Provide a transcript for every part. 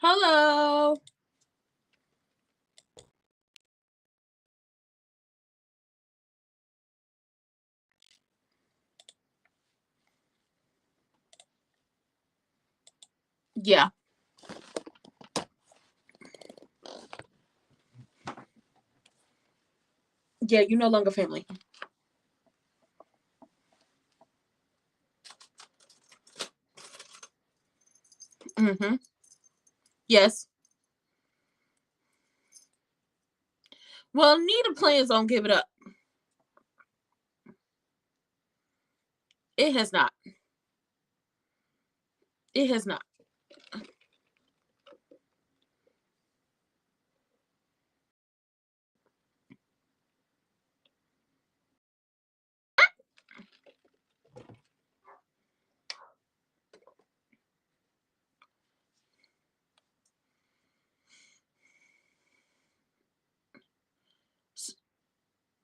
Hello. Yeah. Yeah, you're no longer family. Mm-hmm. Yes. Well, neither plans don't give it up. It has not. It has not.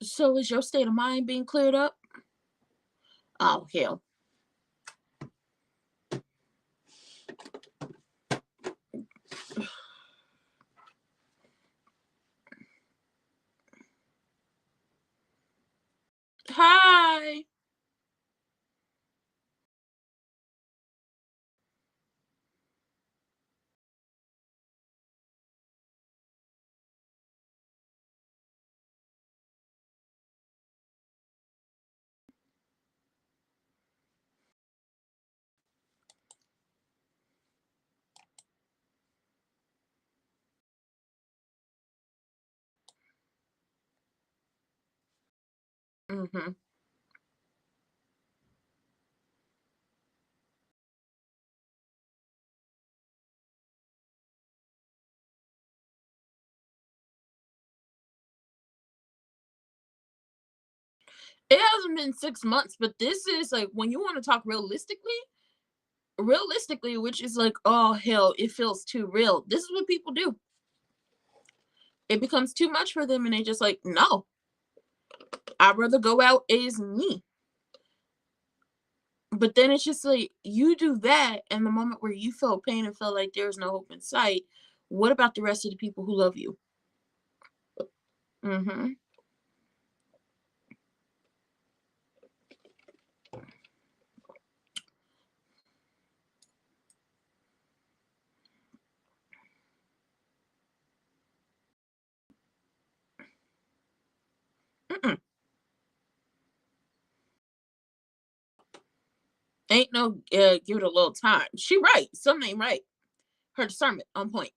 So is your state of mind being cleared up? Oh, hell. Hi. Mm-hmm. It hasn't been 6 months, but this is like when you want to talk realistically, which is like, oh hell, it feels too real. This is what people do. It becomes too much for them, and they just like, no, I'd rather go out as me. But then it's just like you do that, and the moment where you feel pain and feel like there's no hope in sight, what about the rest of the people who love you? Mm-hmm. Mm-mm. Ain't no give it a little time. She right. Something ain't right. Her discernment on point.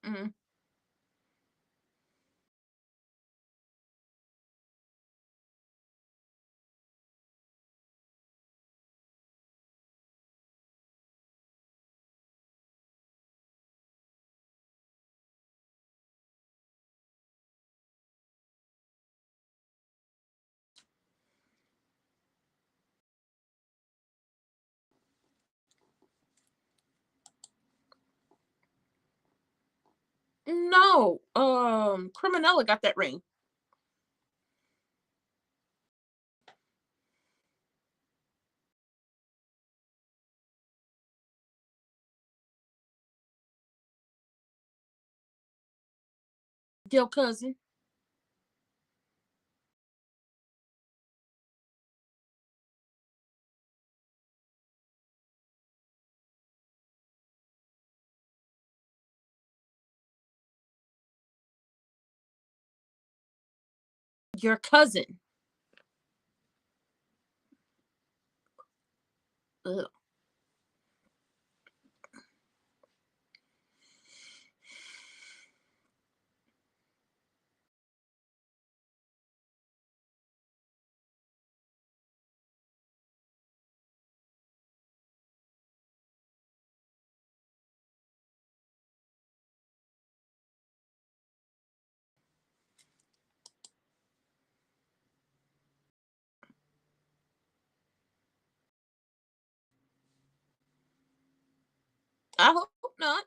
Mm. No. Criminella got that ring. Your cousin. Your cousin. Ugh. I hope not.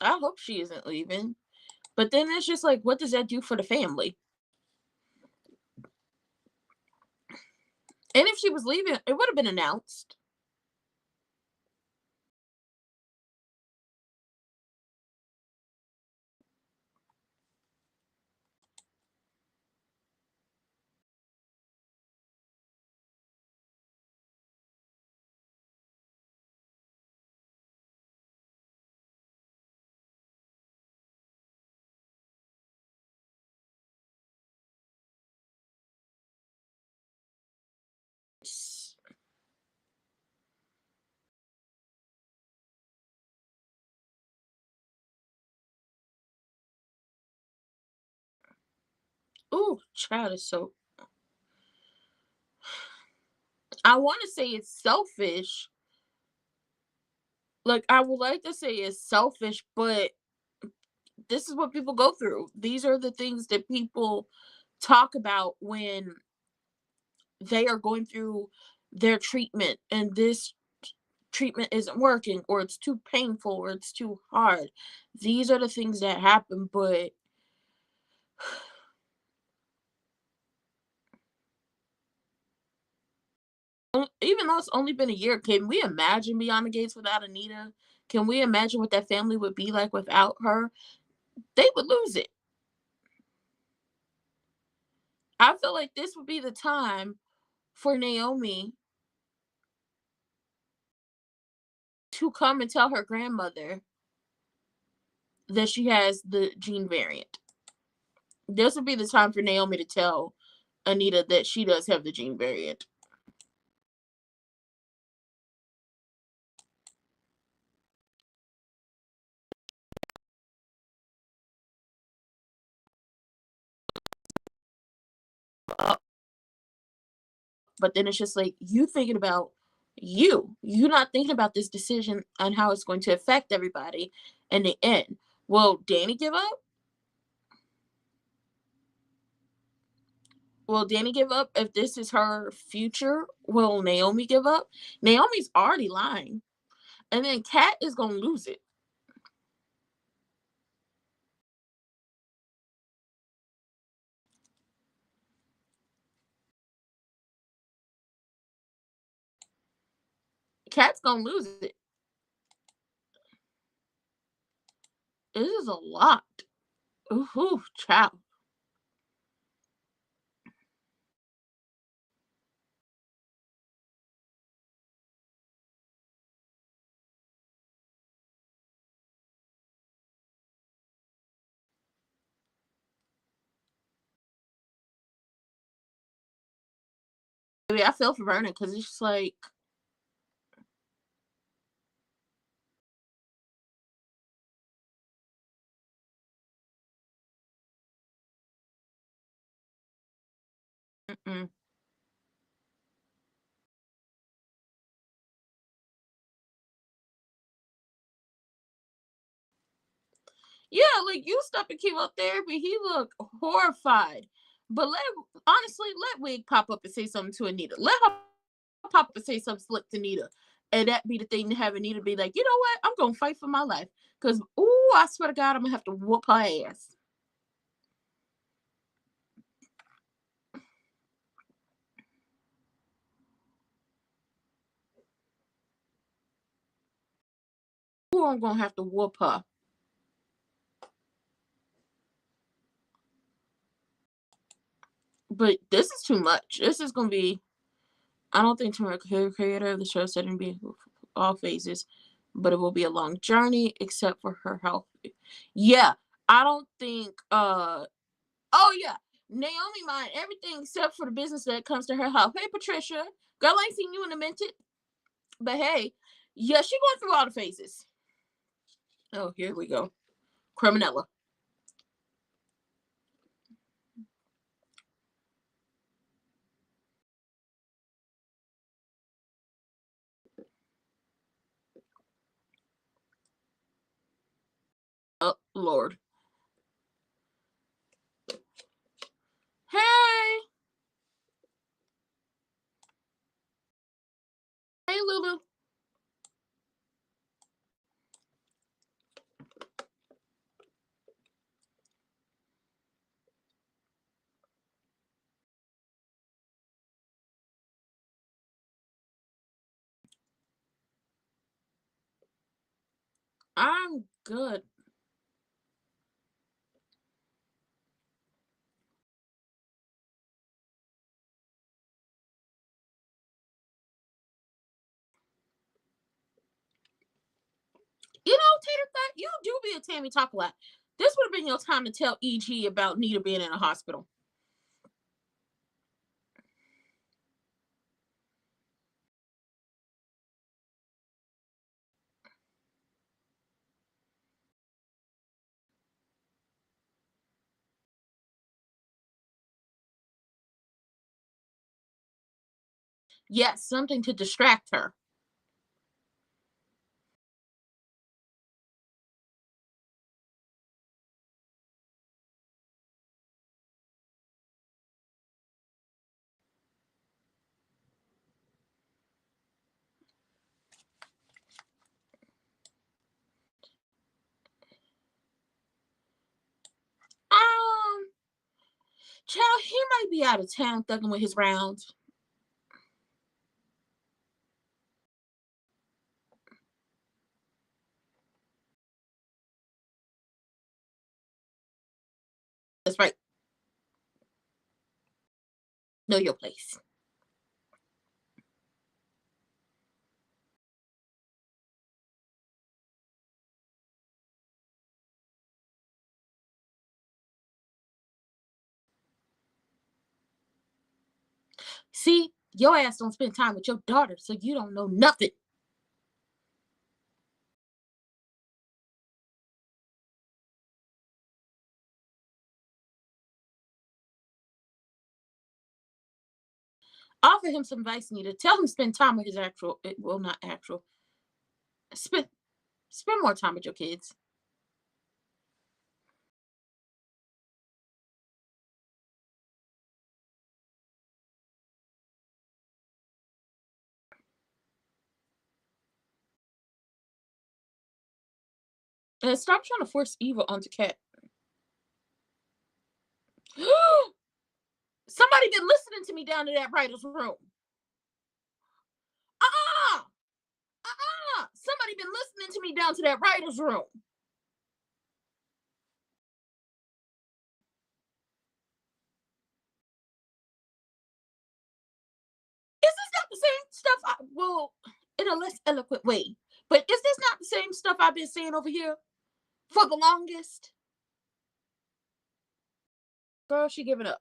I hope she isn't leaving. But then it's just like, what does that do for the family? And if she was leaving, it would have been announced. Ooh, child is so. I want to say it's selfish. Like, I would like to say it's selfish, but this is what people go through. These are the things that people talk about when they are going through their treatment, and this treatment isn't working, or it's too painful, or it's too hard. These are the things that happen, but even though it's only been a year, can we imagine Beyond the Gates without Anita? Can we imagine what that family would be like without her? They would lose it. I feel like this would be the time for Naomi to come and tell her grandmother that she has the gene variant. This would be the time for Naomi to tell Anita that she does have the gene variant. But then it's just like you thinking about you. You're not thinking about this decision and how it's going to affect everybody in the end. Will Danny give up? Will Danny give up if this is her future? Will Naomi give up? Naomi's already lying. And then Kat is gonna lose it. Kat's gonna lose it. This is a lot. Ooh, child. I mean, I feel for Vernon because it's just like, mm-mm. Yeah, like you stop at chemotherapy, he looked horrified. But honestly, let Wig pop up and say something to Anita. Let her pop up and say something slick to Anita. And that be the thing to have Anita be like, you know what? I'm gonna fight for my life. Cause ooh, I swear to God, I'm gonna have to whoop her ass. Ooh, I'm gonna have to whoop her. But this is too much. This is gonna be. I don't think Tamara, creator of the show, said it'd be all phases, but it will be a long journey, except for her health. Yeah, I don't think. Oh yeah, Naomi mind everything except for the business that comes to her health. Hey Patricia, girl, I ain't seen you in a minute, but hey, yeah, she going through all the phases. Oh, here we go, Criminella. Oh Lord. Hey, hey Lulu. I'm good. You know, Tater Fat, you do be a Tammy talk a lot. This would have been your time to tell EG about Nita being in a hospital. Yes, something to distract her. Um, Child, he might be out of town thugging with his rounds. That's right. Know your place. See, your ass don't spend time with your daughter, so you don't know nothing. Offer him some advice, Nita. Tell him to spend time with his actual, well, not actual. Spend spend more time with your kids. And stop trying to force evil onto Cat. Somebody been listening to me down in that writer's room. Uh-uh! Uh-uh! Somebody been listening to me down to that writer's room. Is this not the same stuff well, in a less eloquent way, but is this not the same stuff I've been saying over here for the longest? Girl, she giving up.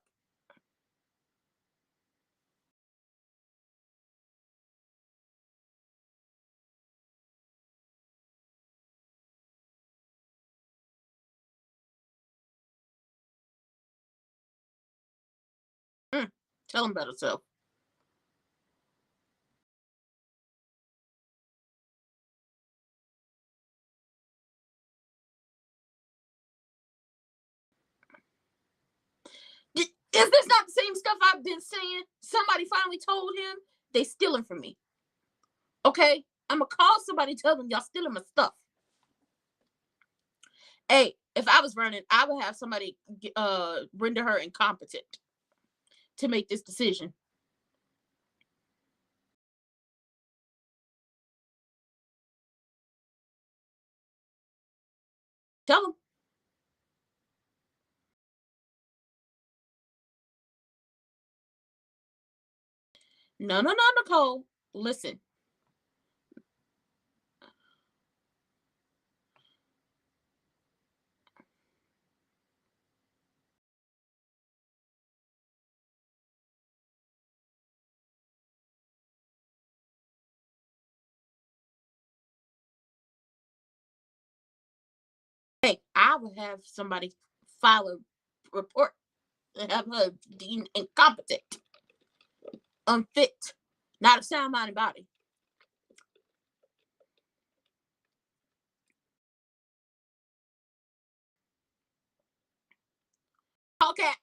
Mm, tell him better self. Is this not the same stuff I've been saying? Somebody finally told him they stealing from me. Okay? I'm gonna call somebody, tell them y'all stealing my stuff. Hey, if I was running, I would have somebody render her incompetent to make this decision. Tell them. No, no, no, Nicole. Listen. Hey, I would have somebody file a report and have her deemed incompetent, unfit, not a sound mind and body. Call Cat.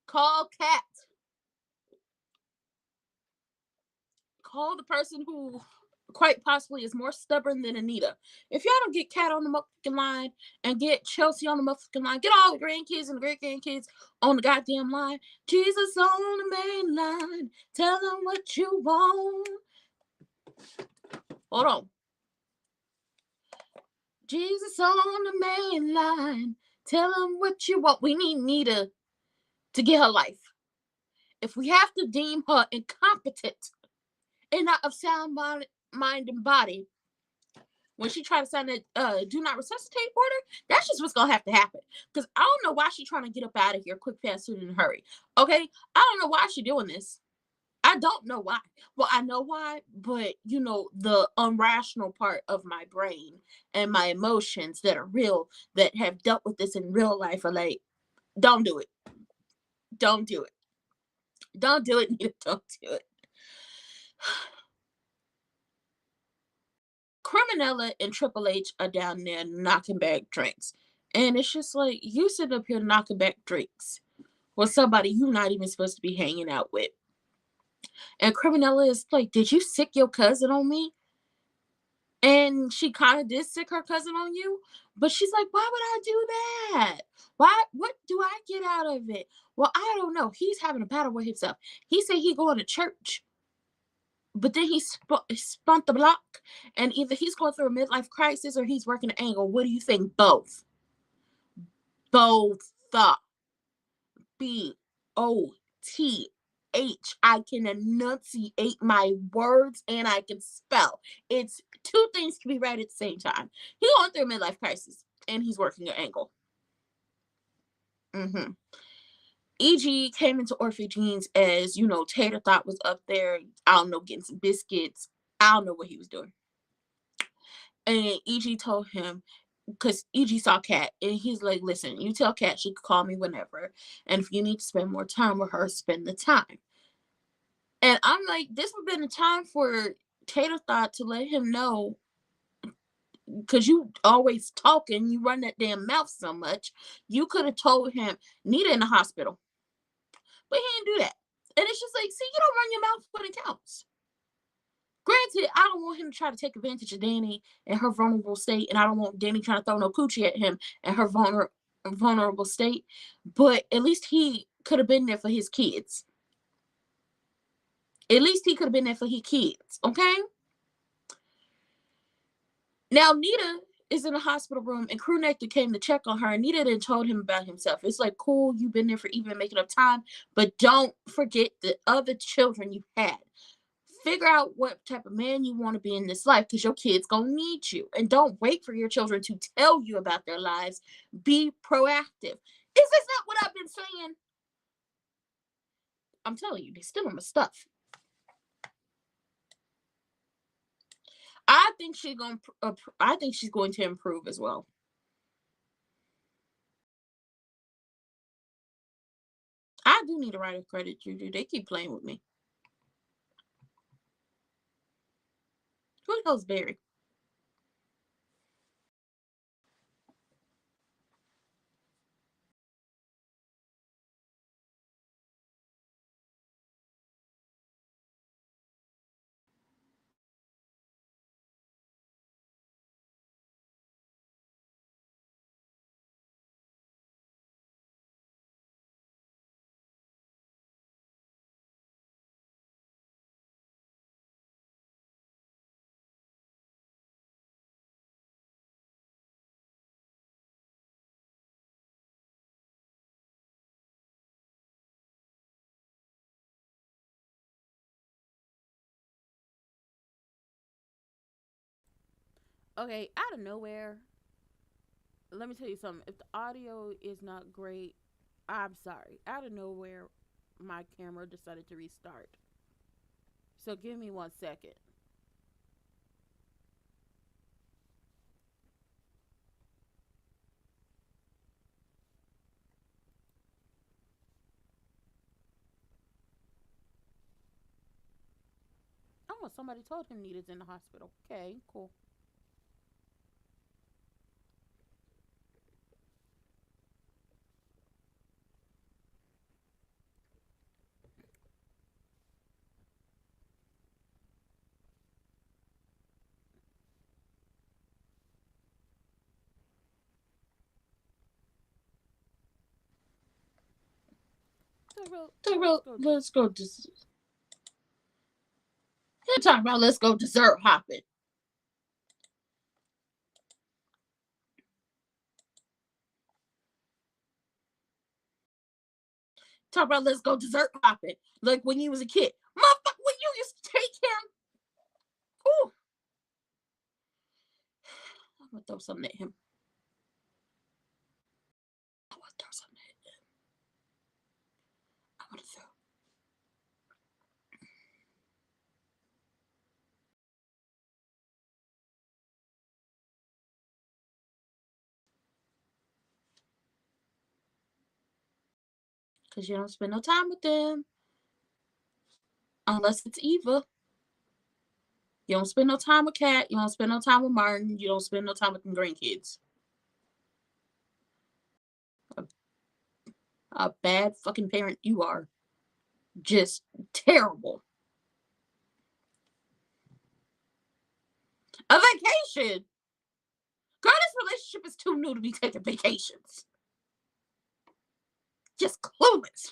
Call Cat. Call the person who quite possibly is more stubborn than Anita. If y'all don't get Cat on the motherfucking line and get Chelsea on the motherfucking line, get all the grandkids and the great grandkids on the goddamn line. Jesus on the main line. Tell them what you want. Hold on. Jesus on the main line. Tell him what you want. We need Nita to get her life. If we have to deem her incompetent and not of sound mind and body, when she tried to sign that do not resuscitate order, that's just what's gonna have to happen. Because I don't know why she's trying to get up out of here quick, fast, soon, and hurry. Okay, I don't know why she's doing this. I don't know why. Well, I know why, but you know, the irrational part of my brain and my emotions that are real, that have dealt with this in real life, are like, don't do it. Don't do it. Don't do it, Nita. Don't do it. Criminella and Triple H are down there knocking back drinks. And it's just like, you sit up here knocking back drinks with somebody you're not even supposed to be hanging out with. And Criminella is like, did you sick your cousin on me? And she kind of did sick her cousin on you. But she's like, why would I do that? Why? What do I get out of it? Well, I don't know. He's having a battle with himself. He said he going to church. But then he spun the block, and either he's going through a midlife crisis or he's working an angle. What do you think? Both. Both. BOTH. I can enunciate my words and I can spell. It's two things can be right at the same time. He's going through a midlife crisis and he's working an angle. EG came into Orphe Jeans as, you know, Tater Thought was up there, I don't know, getting some biscuits. I don't know what he was doing. And EG told him, because EG saw Kat, and he's like, listen, you tell Kat she can call me whenever. And if you need to spend more time with her, spend the time. And I'm like, this would have been a time for Tater Thought to let him know, because you always talking, you run that damn mouth so much. You could have told him, Nita in the hospital. But he didn't do that. And it's just like, see, you don't run your mouth when it counts. Granted, I don't want him to try to take advantage of Danny and her vulnerable state, and I don't want Danny trying to throw no coochie at him and her vulnerable state. But at least he could have been there for his kids. At least he could have been there for his kids, okay? Now, Nita is in the hospital room, and Crew Nectar came to check on her, and Nita then told him about himself. It's like, cool, you've been there for even making up time, but don't forget the other children you had. Figure out what type of man you want to be in this life, because your kids gonna need you. And don't wait for your children to tell you about their lives. Be proactive. Is this not what I've been saying? I'm telling you, they're stealing my stuff. I think she's going to improve as well. I do need a writer credit, Juju. They keep playing with me. Who the hell's Barry? Okay, out of nowhere, let me tell you something. If the audio is not great, I'm sorry. Out of nowhere, my camera decided to restart. So give me 1 second. Oh, somebody told him Nita's in the hospital. Okay, cool. Let's go. Talking about let's go dessert hopping. Talk about let's go dessert hopping. Like when you was a kid. Motherfucker, when you used to take him. Ooh. I'm gonna throw something at him. I want to throw something at him. I want to throw. Because you don't spend no time with them. Unless it's Eva. You don't spend no time with Kat. You don't spend no time with Martin. You don't spend no time with them grandkids. A bad fucking parent you are. Just terrible. A vacation. Girl, this relationship is too new to be taking vacations. Just clueless.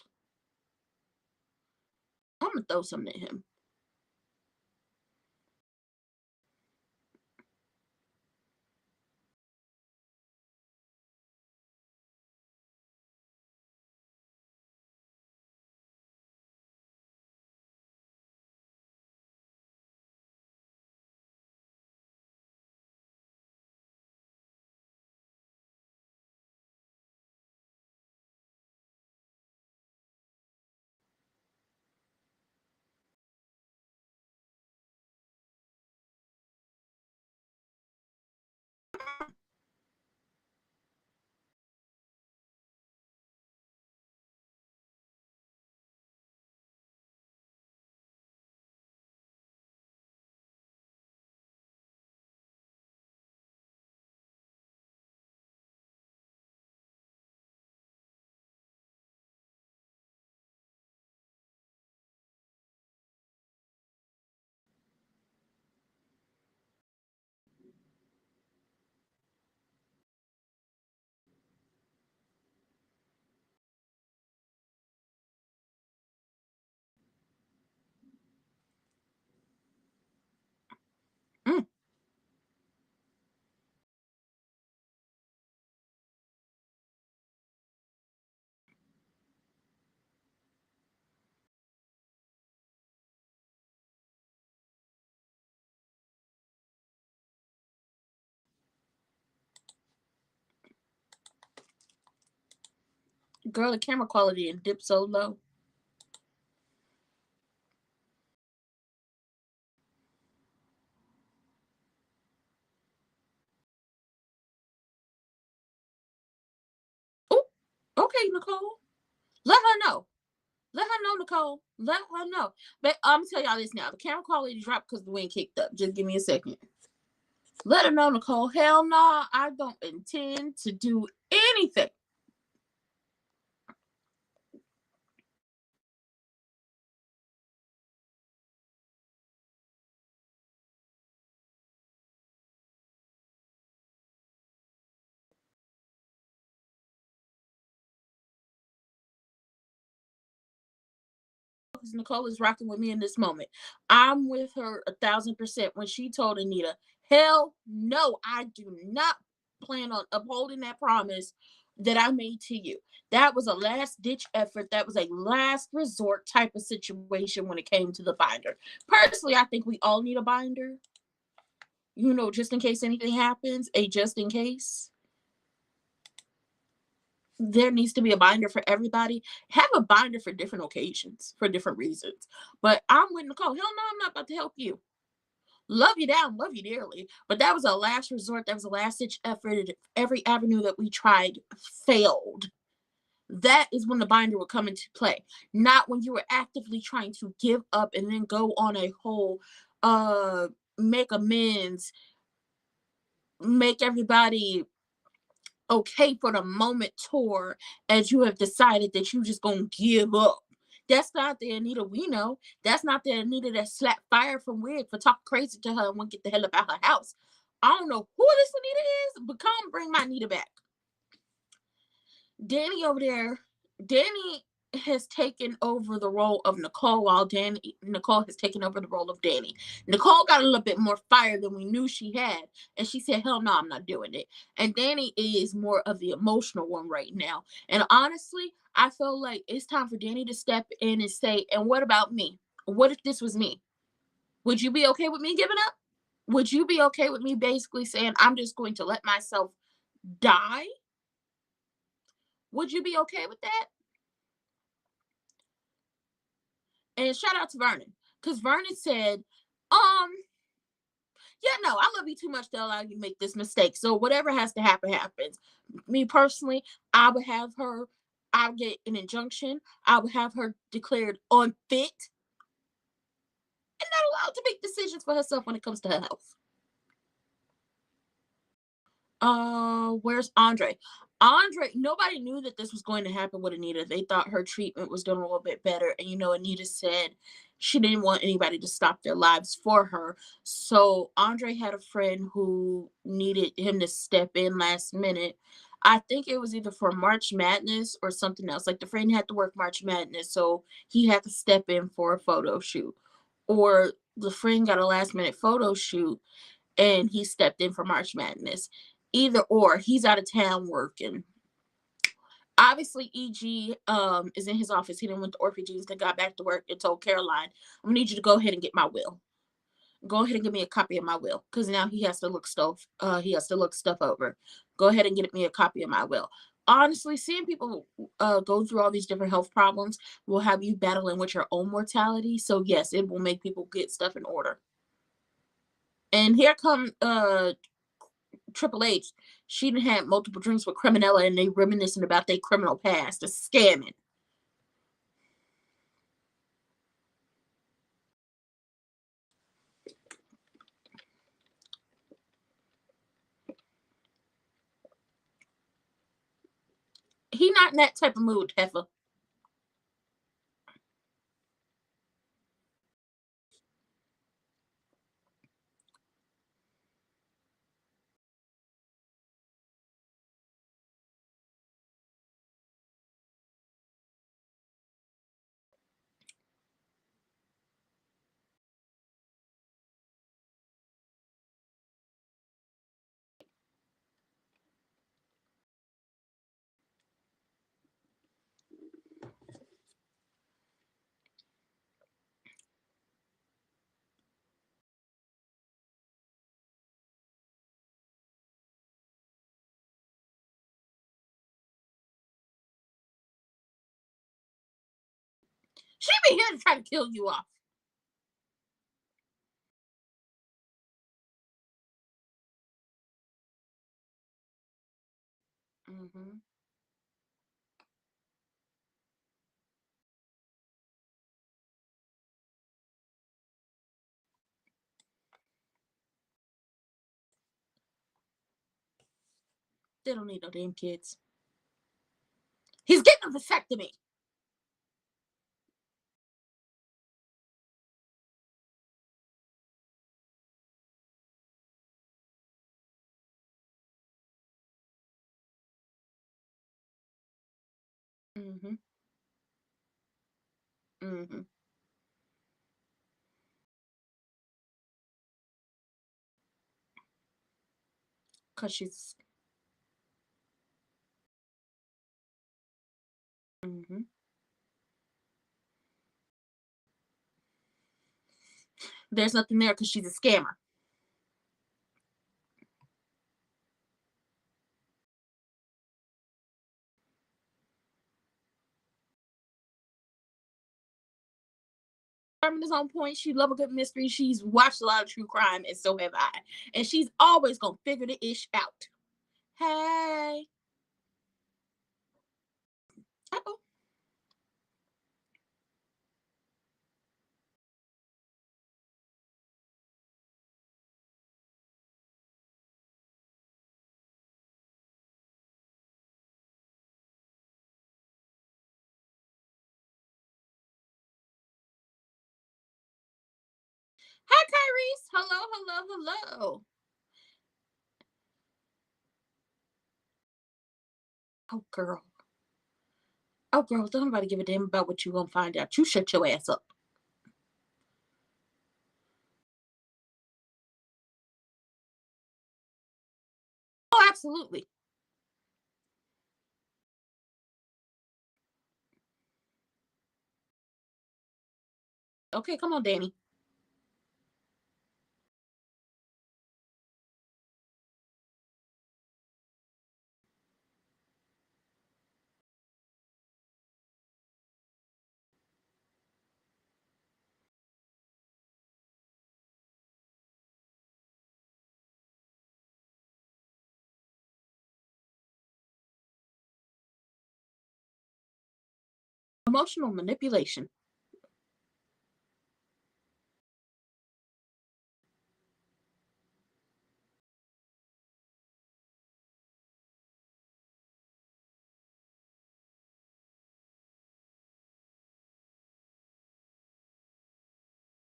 I'm gonna throw something at him. Mm. Girl, the camera quality and dip so low. Oh, okay, Nicole. Let her know. Let her know, Nicole. Let her know. But I'm gonna tell y'all this now. The camera quality dropped because the wind kicked up. Just give me a second. Let her know, Nicole. Hell no, I don't intend to do anything. Because Nicole is rocking with me in this moment. I'm with her 1,000% when she told Anita, hell no, I do not plan on upholding that promise that I made to you. That was a last ditch effort. That was a last resort type of situation when it came to the binder. Personally, I think we all need a binder, just in case anything happens, a just in case. There needs to be a binder for everybody. Have a binder for different occasions, for different reasons. But I'm with Nicole. Hell no, I'm not about to help you. Love you down, love you dearly. But that was a last resort. That was a last ditch effort. Every avenue that we tried failed. That is when the binder would come into play. Not when you were actively trying to give up and then go on a whole make amends, make everybody okay for the moment tour as you have decided that you just gonna give up. That's not the Anita we know. That's not the Anita that slapped fire from Wig for talking crazy to her and won't get the hell up out her house. I don't know who this Anita is, but come bring my Anita back. Danny over there, Danny has taken over the role of Nicole, while Nicole has taken over the role of Danny. Nicole got a little bit more fire than we knew she had, and she said, "Hell no, I'm not doing it." And Danny is more of the emotional one right now. And honestly, I feel like it's time for Danny to step in and say, "And what about me? What if this was me? Would you be okay with me giving up? Would you be okay with me basically saying I'm just going to let myself die? Would you be okay with that?" And shout out to Vernon, because Vernon said, yeah, no, I love you too much to allow you to make this mistake. So whatever has to happen, happens. Me personally, I would have her, I'll get an injunction. I would have her declared unfit and not allowed to make decisions for herself when it comes to her health. Where's Andre? Andre, nobody knew that this was going to happen with Anita. They thought her treatment was doing a little bit better. And Anita said she didn't want anybody to stop their lives for her. So Andre had a friend who needed him to step in last minute. I think it was either for March Madness or something else. Like the friend had to work March Madness, so he had to step in for a photo shoot. Or the friend got a last minute photo shoot and he stepped in for March Madness. Either or, he's out of town working. Obviously, EG is in his office. He didn't went to orphanages. Then got back to work and told Caroline, "I'm gonna need you to go ahead and get my will. Go ahead and give me a copy of my will, because now he has to look stuff. He has to look stuff over. Go ahead and get me a copy of my will." Honestly, seeing people go through all these different health problems will have you battling with your own mortality. So yes, it will make people get stuff in order. And here come Triple H. She done had multiple drinks with Criminella and they reminiscing about their criminal past, the scamming. He not in that type of mood, Heifer. She be here to try to kill you off. Mm-hmm. They don't need no damn kids. He's getting a vasectomy. Mm-hmm. Mm-hmm. Cause she's. Mm-hmm. There's nothing there because she's a scammer. Carmen is on point. She love a good mystery. She's watched a lot of true crime, and so have I. And she's always gonna figure the ish out. Hey. Uh-oh. Hi, Tyrese. Hello, hello, hello. Oh, girl. Oh, girl, don't nobody give a damn about what you gonna find out. You shut your ass up. Oh, absolutely. Okay, come on, Danny. Emotional manipulation.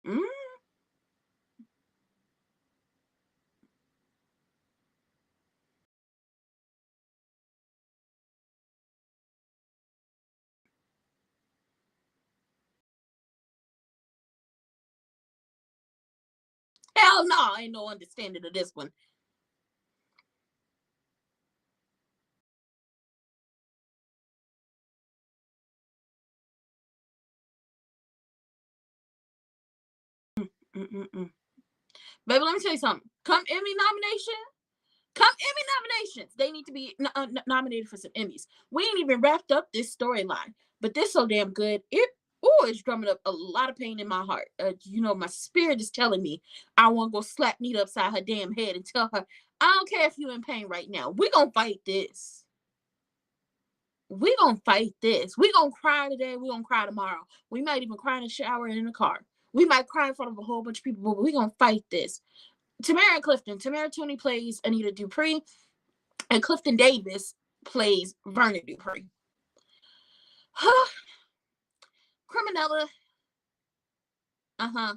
Mm, hell no, I ain't no understanding of this one. Mm-mm-mm. Baby, let me tell you something. Come Emmy nominations. They need to be nominated for some Emmys. We ain't even wrapped up this storyline, but this so damn good. It's drumming up a lot of pain in my heart. My spirit is telling me I want to go slap Nita upside her damn head and tell her, I don't care if you in pain right now. We gonna fight this. We gonna fight this. We gonna cry today. We gonna cry tomorrow. We might even cry in the shower and in the car. We might cry in front of a whole bunch of people, but we gonna fight this. Tamara and Clifton. Tamara Tooney plays Anita Dupree, and Clifton Davis plays Vernon Dupree. Criminella, uh-huh.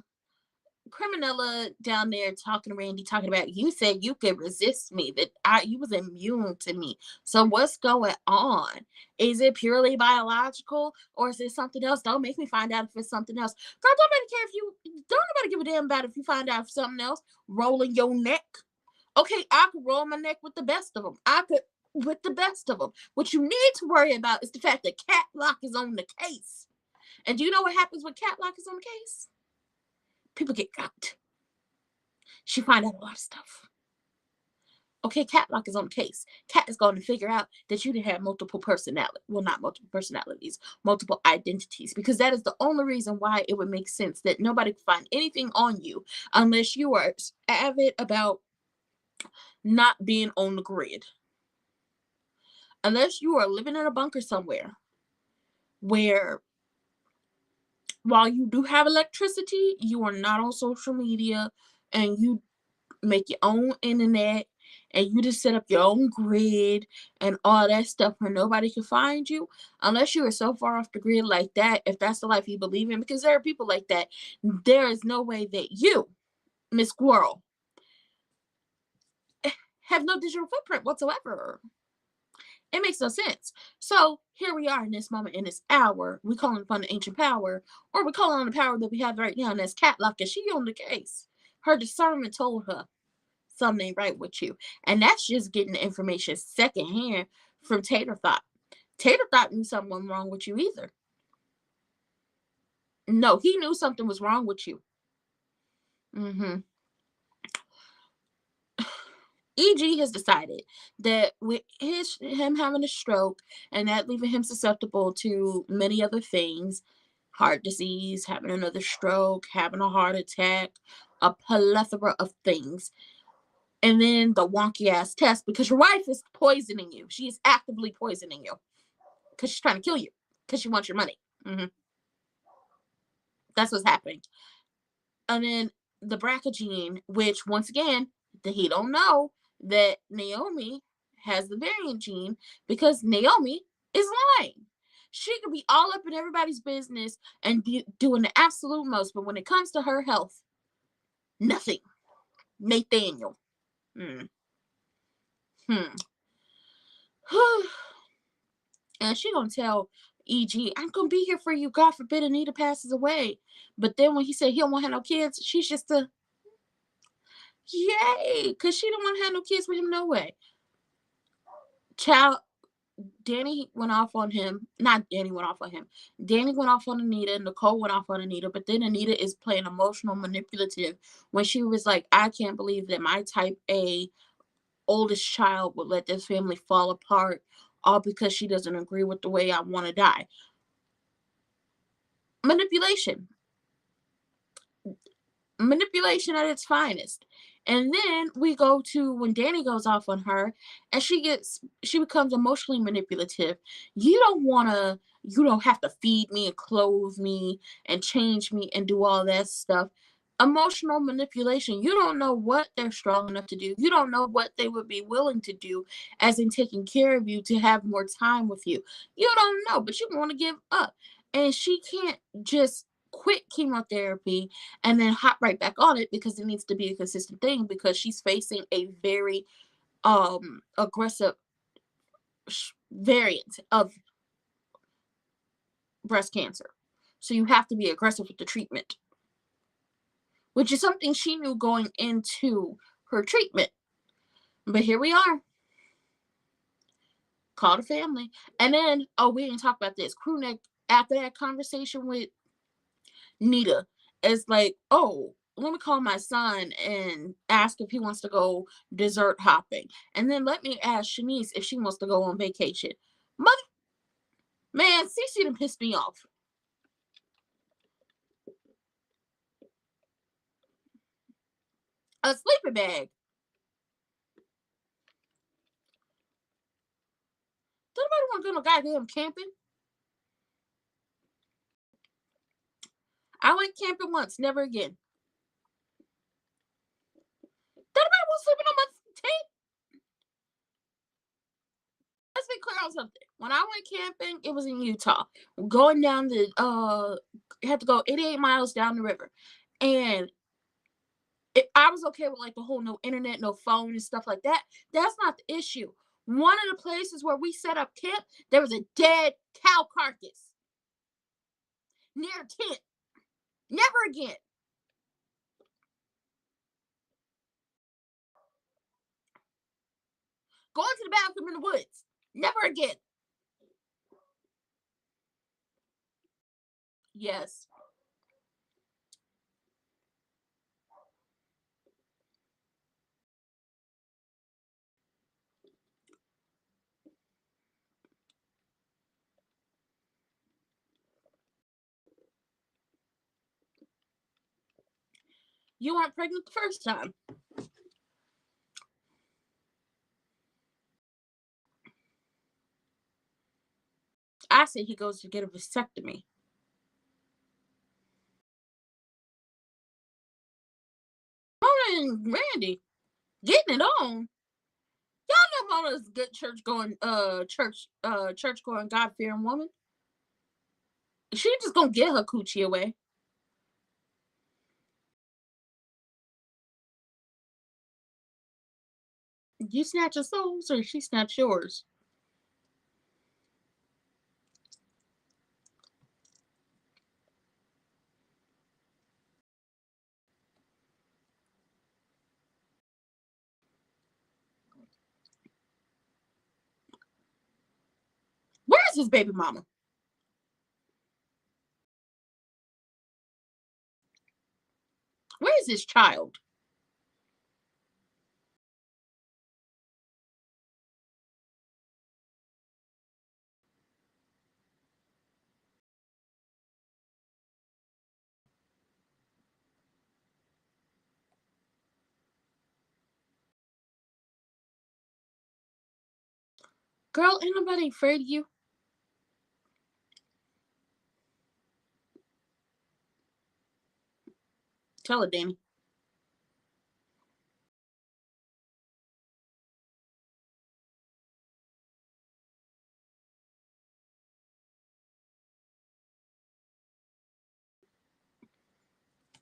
Criminella down there talking to Randy, talking about, you said you could resist me, that you was immune to me. So what's going on? Is it purely biological, or is it something else? Don't make me find out if it's something else. Girl, don't nobody care if you don't nobody give a damn about if you find out if something else. Rolling your neck. Okay, I could roll my neck with the best of them. I could with the best of them. What you need to worry about is the fact that Catlock is on the case. And do you know what happens when Catlock is on the case? People get got. She find out a lot of stuff. Okay, Catlock is on the case. Cat is going to figure out that you didn't have multiple personalities. Well, not multiple personalities, multiple identities. Because that is the only reason why it would make sense that nobody could find anything on you unless you are avid about not being on the grid. Unless you are living in a bunker somewhere where, while you do have electricity, you are not on social media, and you make your own internet, and you just set up your own grid and all that stuff where nobody can find you. Unless you are so far off the grid like that, if that's the life you believe in, because there are people like that, there is no way that you, Miss Squirrel, have no digital footprint whatsoever. It makes no sense. So here we are in this moment, in this hour. We calling upon the ancient power, or we calling on the power that we have right now, and that's Catlock, and she on the case. Her discernment told her something ain't right with you. And that's just getting the information secondhand from Tater Thought. Tater Thought knew something wasn't wrong with you either. No, he knew something was wrong with you. Mm-hmm. EG has decided that with him having a stroke and that leaving him susceptible to many other things, heart disease, having another stroke, having a heart attack, a plethora of things, and then the wonky ass test, because your wife is poisoning you. She is actively poisoning you because she's trying to kill you because she wants your money. Hmm. That's what's happening. And then the BRCA gene, which once again, he don't know that Naomi has the variant gene, because Naomi is lying. She could be all up in everybody's business and be doing the absolute most, but when it comes to her health, nothing. Nathaniel. Hmm. Hmm. And she gonna tell E.g., I'm gonna be here for you. God forbid Anita passes away. But then when he said he don't want to have no kids, she's just a yay, because she don't want to have no kids with him no way. Child, Danny went off on him. Not Danny went off on him. Danny went off on Anita. Nicole went off on Anita. But then Anita is playing emotional manipulative when she was like, I can't believe that my type A oldest child would let this family fall apart all because she doesn't agree with the way I want to die. Manipulation. Manipulation at its finest. And then we go to when Danny goes off on her and she becomes emotionally manipulative. You don't have to feed me and clothe me and change me and do all that stuff. Emotional manipulation. You don't know what they're strong enough to do. You don't know what they would be willing to do, as in taking care of you to have more time with you. You don't know, but you want to give up. And she can't just quit chemotherapy and then hop right back on it because it needs to be a consistent thing because she's facing a very aggressive variant of breast cancer. So you have to be aggressive with the treatment, which is something she knew going into her treatment. But here we are. Call the family. And then, oh, we didn't talk about this. Crewneck, after that conversation with Nita, is like, oh, let me call my son and ask if he wants to go dessert hopping. And then let me ask Shanice if she wants to go on vacation. Mother, man, Cece done pissed me off. A sleeping bag. Don't nobody want to go no goddamn camping. I went camping once, never again. Don't nobody want to sleep in on my tent. Let's be clear on something. When I went camping, it was in Utah. Going down the had to go 88 miles down the river. And I was okay with like the whole no internet, no phone and stuff like that. That's not the issue. One of the places where we set up camp, there was a dead cow carcass near a tent. Never again. Going to the bathroom in the woods. Never again. Yes. You weren't pregnant the first time. I say he goes to get a vasectomy. Mona and Randy getting it on. Y'all know Mona's a good church going, God fearing woman. She just gonna get her coochie away. You snatch her souls or she snatch yours. Where's his baby mama? Where's his child? Girl, ain't nobody afraid of you. Tell her, Danny.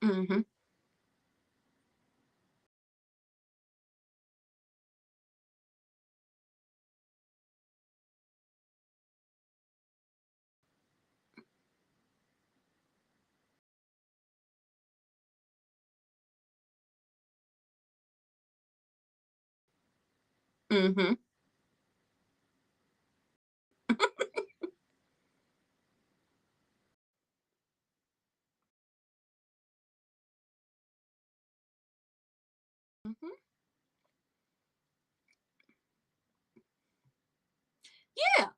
Mm-hmm. Mhm. Mhm. Yeah.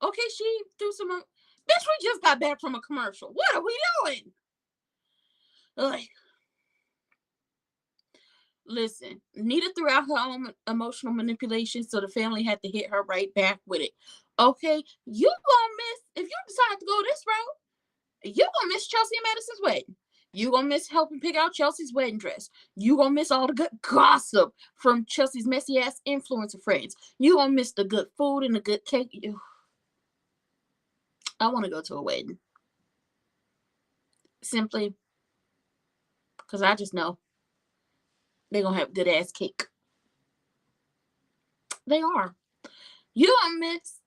Okay, she threw some bitch, we just got back from a commercial. What are we doing? Like, listen, Nita threw out her own emotional manipulation, so the family had to hit her right back with it. Okay, you gonna miss if you decide to go this route. You gonna miss Chelsea and Madison's wedding. You gonna miss helping pick out Chelsea's wedding dress. You gonna miss all the good gossip from Chelsea's messy ass influencer friends. You gonna miss the good food and the good cake. I want to go to a wedding simply because I just know they're gonna have good ass cake. They are. You gonna miss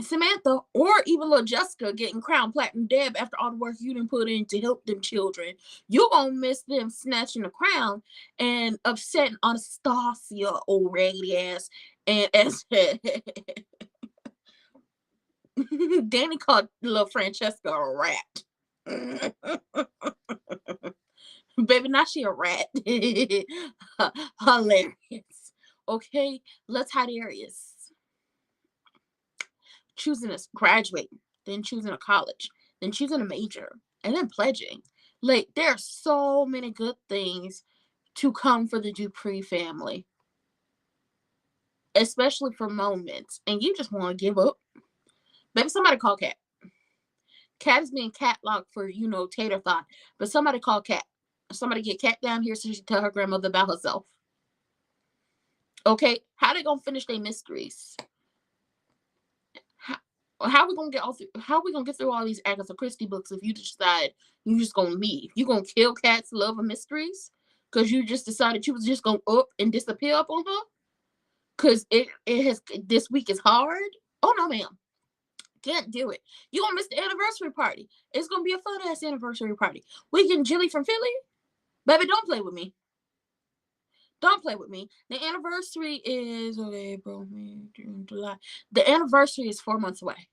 Samantha or even little Jessica getting crowned platinum Deb after all the work you done put in to help them children. You gonna miss them snatching the crown and upsetting Anastasia, old raggedy ass. And as Danny called little Francesca a rat. Baby, now she a rat. Hilarious. Okay, let's hide areas. Choosing a graduating, then choosing a college, then choosing a major, and then pledging. Like there are so many good things to come for the Dupree family, especially for moments, and you just want to give up. Maybe somebody call Cat. Cat is being catlocked for tater thought, but somebody call Cat. Somebody get Cat down here so she can tell her grandmother about herself. Okay, how they gonna finish their mysteries? How, how we gonna get all through, how we gonna get through all these Agatha Christie books if you decide you just gonna leave? You gonna kill Cat's love of mysteries because you just decided you was just gonna up and disappear up on her because it has this week is hard. Oh no, ma'am, can't do it. You gonna miss the anniversary party? It's gonna be a fun ass anniversary party. We getting Jilly from Philly, baby. Don't play with me. Don't play with me. The anniversary is April, May, June, July. The anniversary is 4 months away.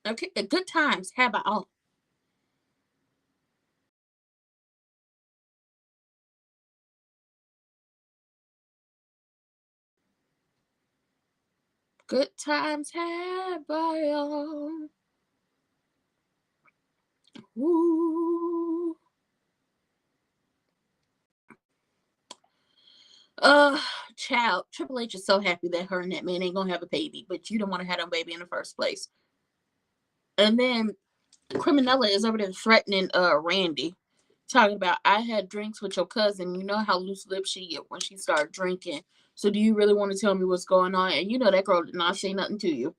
Okay, the good times have all. Good times had by all. Ooh. Uh, Child, Triple H is so happy that her and that man ain't gonna have a baby, but you don't want to have a baby in the first place. And then Criminella is over there threatening Randy, talking about I had drinks with your cousin. You know how loose lips she get when she started drinking. So do you really want to tell me what's going on? And you know that girl did not say nothing to you.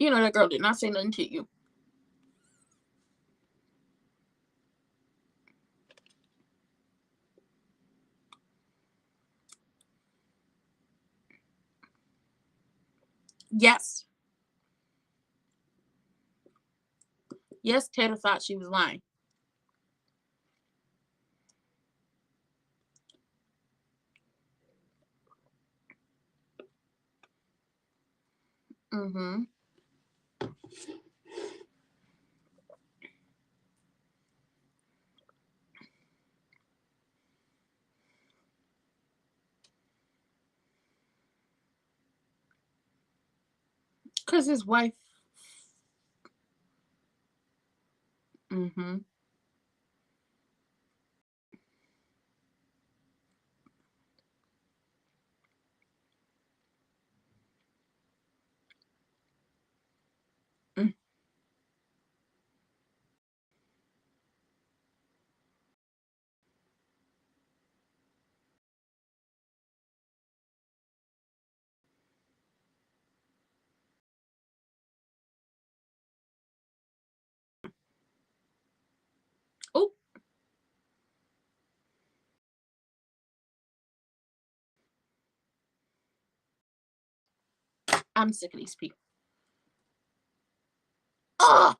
You know that girl did not say nothing to you. Yes. Yes, Taylor thought she was lying. Mm-hmm. Because his wife. Mm-hmm. I'm sick of these people. Ugh!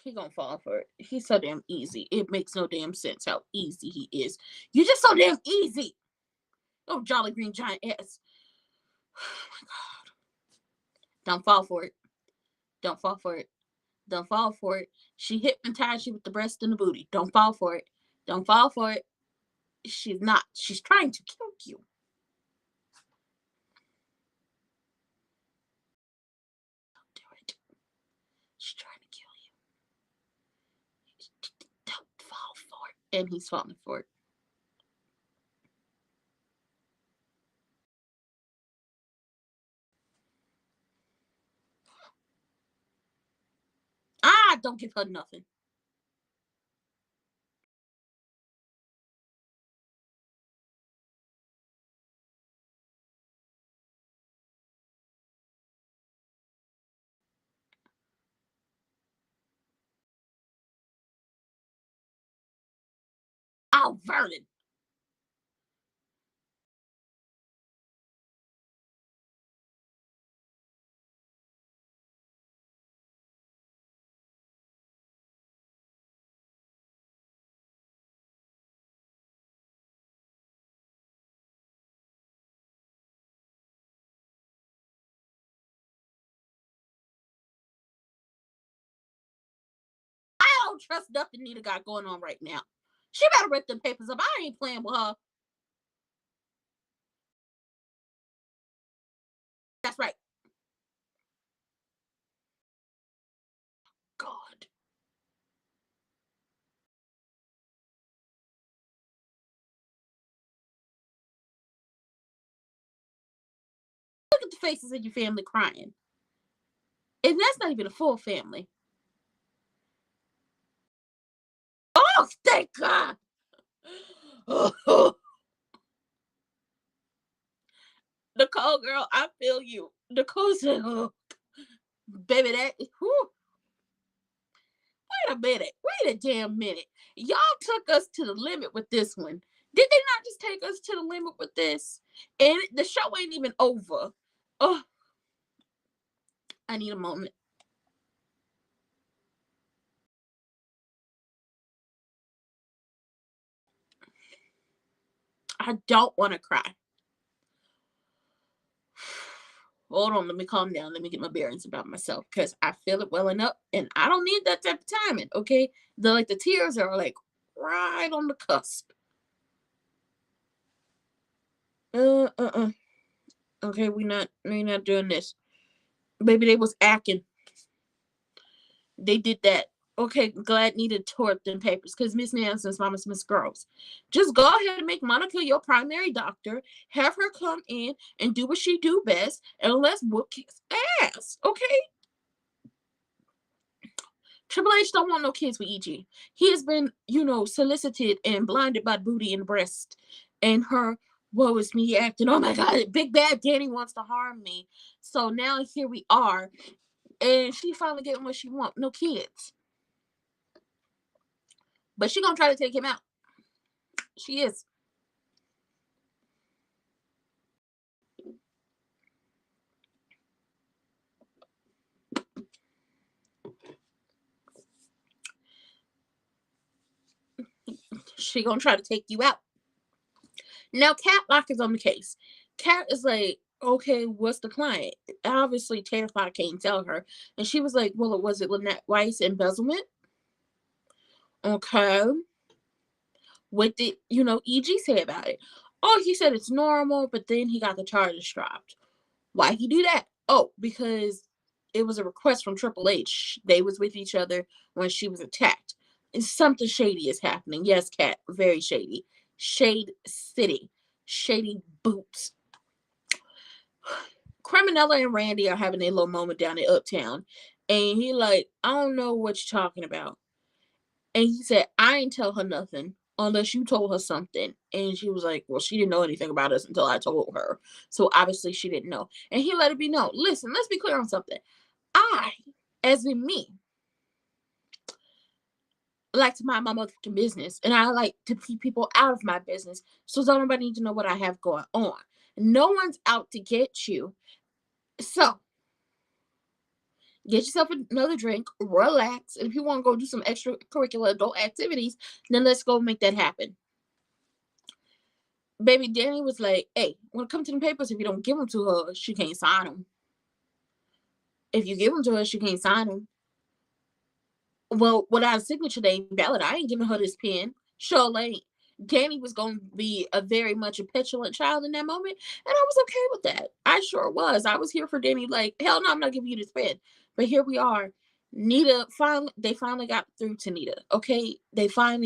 He gonna fall for it. He's so damn easy. It makes no damn sense how easy he is. You're just so damn easy. Oh, Jolly Green Giant ass. Oh my God. Don't fall for it. Don't fall for it. Don't fall for it. She hypnotized you with the breast and the booty. Don't fall for it. Don't fall for it. She's not. She's trying to kill you. Don't do it. She's trying to kill you. Don't fall for it. And he's falling for it. Ah, don't give her nothing. Oh, Vernon. I don't trust nothing Nita got going on right now. She better rip them papers up. I ain't playing with her. That's right. God. Look at the faces of your family crying. And that's not even a full family. Oh, thank God. Nicole, girl, I feel you. Nicole said, oh, baby, that, whew. Wait a minute. Wait a damn minute. Y'all took us to the limit with this one. Did they not just take us to the limit with this? And the show ain't even over. Oh, I need a moment. I don't want to cry. Hold on, let me calm down. Let me get my bearings about myself because I feel it welling up, and I don't need that type of timing. Okay, the tears are like right on the cusp. Uh, uh, uh. Okay, we not doing this. Baby, they was acting. They did that. Okay, glad needed tore up them papers because Miss Manson's mama's Miss Girls. Just go ahead and make Monica your primary doctor. Have her come in and do what she do best, and let's whoop kids' ass. Okay. Triple H don't want no kids with EG. He has been, solicited and blinded by booty and breast. And her, woe is me acting, oh my God, big bad Danny wants to harm me. So now here we are. And she finally getting what she wants. No kids. But she gonna try to take him out. She is. She gonna try to take you out. Now Cat Lock is on the case. Cat is like, okay, what's the client? Obviously, Terrified can't tell her. And she was like, well, was it Lynette Weiss embezzlement? Okay. What did, EG say about it? Oh, he said it's normal, but then he got the charges dropped. Why he do that? Oh, because it was a request from Triple H. They was with each other when she was attacked. And something shady is happening. Yes, Cat, very shady. Shade City. Shady boots. Criminella and Randy are having a little moment down in Uptown. And he like, I don't know what you're talking about. And he said, I ain't tell her nothing unless you told her something. And she was like, well, she didn't know anything about us until I told her. So obviously she didn't know. And he let it be known. Listen, let's be clear on something. I, as in me, like to mind my motherfucking business. And I like to keep people out of my business. So don't nobody need to know what I have going on. No one's out to get you. So get yourself another drink, relax. And if you want to go do some extracurricular adult activities, then let's go make that happen. Baby Danny was like, hey, when it comes to the papers, if you don't give them to her, she can't sign them. If you give them to her, she can't sign them. Well, without a signature, they ain't valid. I ain't giving her this pen. Sure ain't. Danny was going to be a very much a petulant child in that moment, and I was okay with that. I sure was. I was here for Danny. Like, hell no, I'm not giving you this pen. But here we are. Nita they finally got through to Nita. Okay,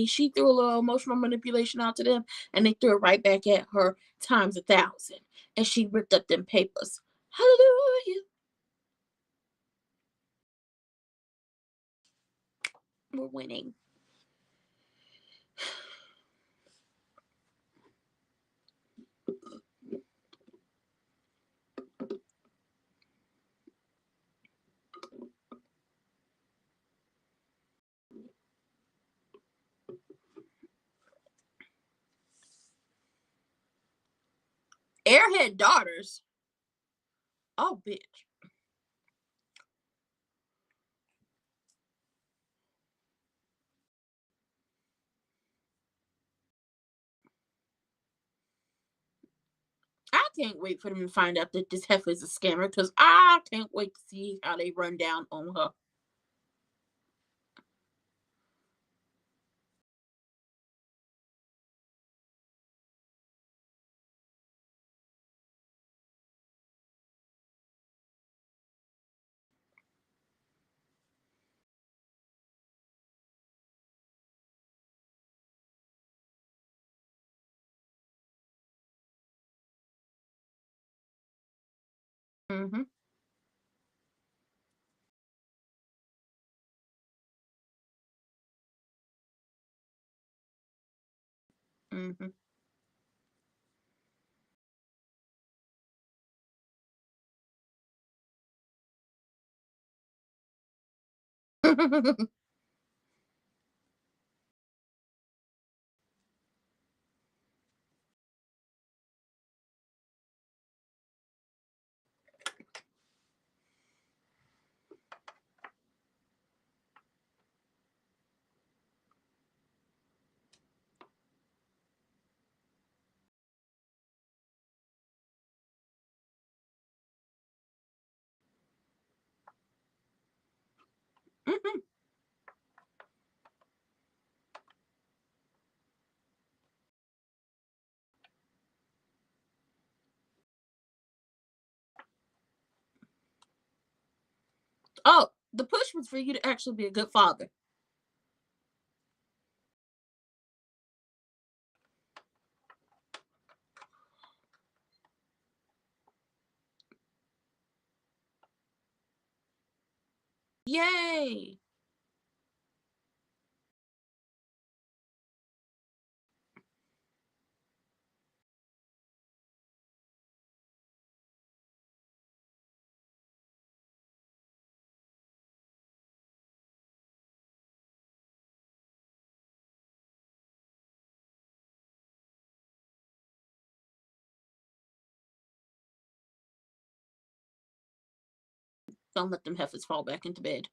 she threw a little emotional manipulation out to them, and they threw it right back at her times 1,000, and she ripped up them papers. Hallelujah, we're winning. Airhead daughters. Oh, bitch. I can't wait for them to find out that this heifer is a scammer because I can't wait to see how they run down on her. Mm-hmm. Mm-hmm. Mm-hmm. Oh, the push was for you to actually be a good father. Yay! Don't let them heifers fall back into bed.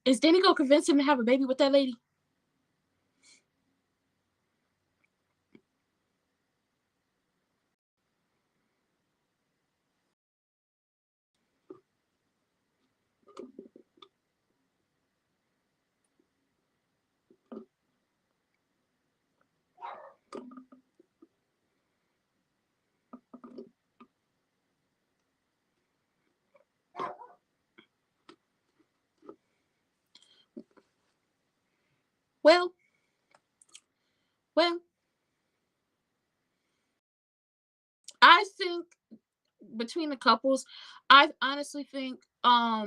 Is Danny gonna convince him to have a baby with that lady? Well, well, I think between the couples, I honestly think I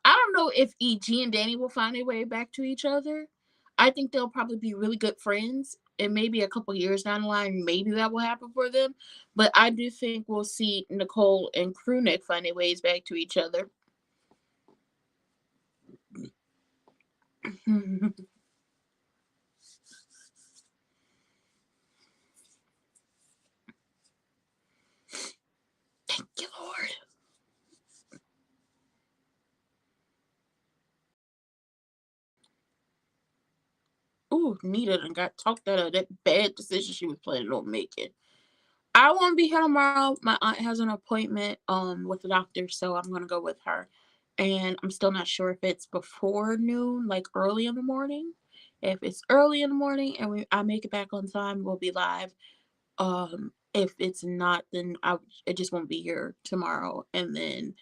don't know if EG and Danny will find their way back to each other. I think they'll probably be really good friends, and maybe a couple years down the line, maybe that will happen for them. But I do think we'll see Nicole and Crewneck find their ways back to each other. Thank you, Lord. Ooh, Nita done got talked out of that bad decision she was planning on making. I won't be here tomorrow. My aunt has an appointment with the doctor, so I'm gonna go with her. And I'm still not sure if it's before noon, like early in the morning. If it's early in the morning and I make it back on time, we'll be live. If it's not, then I just won't be here tomorrow. And then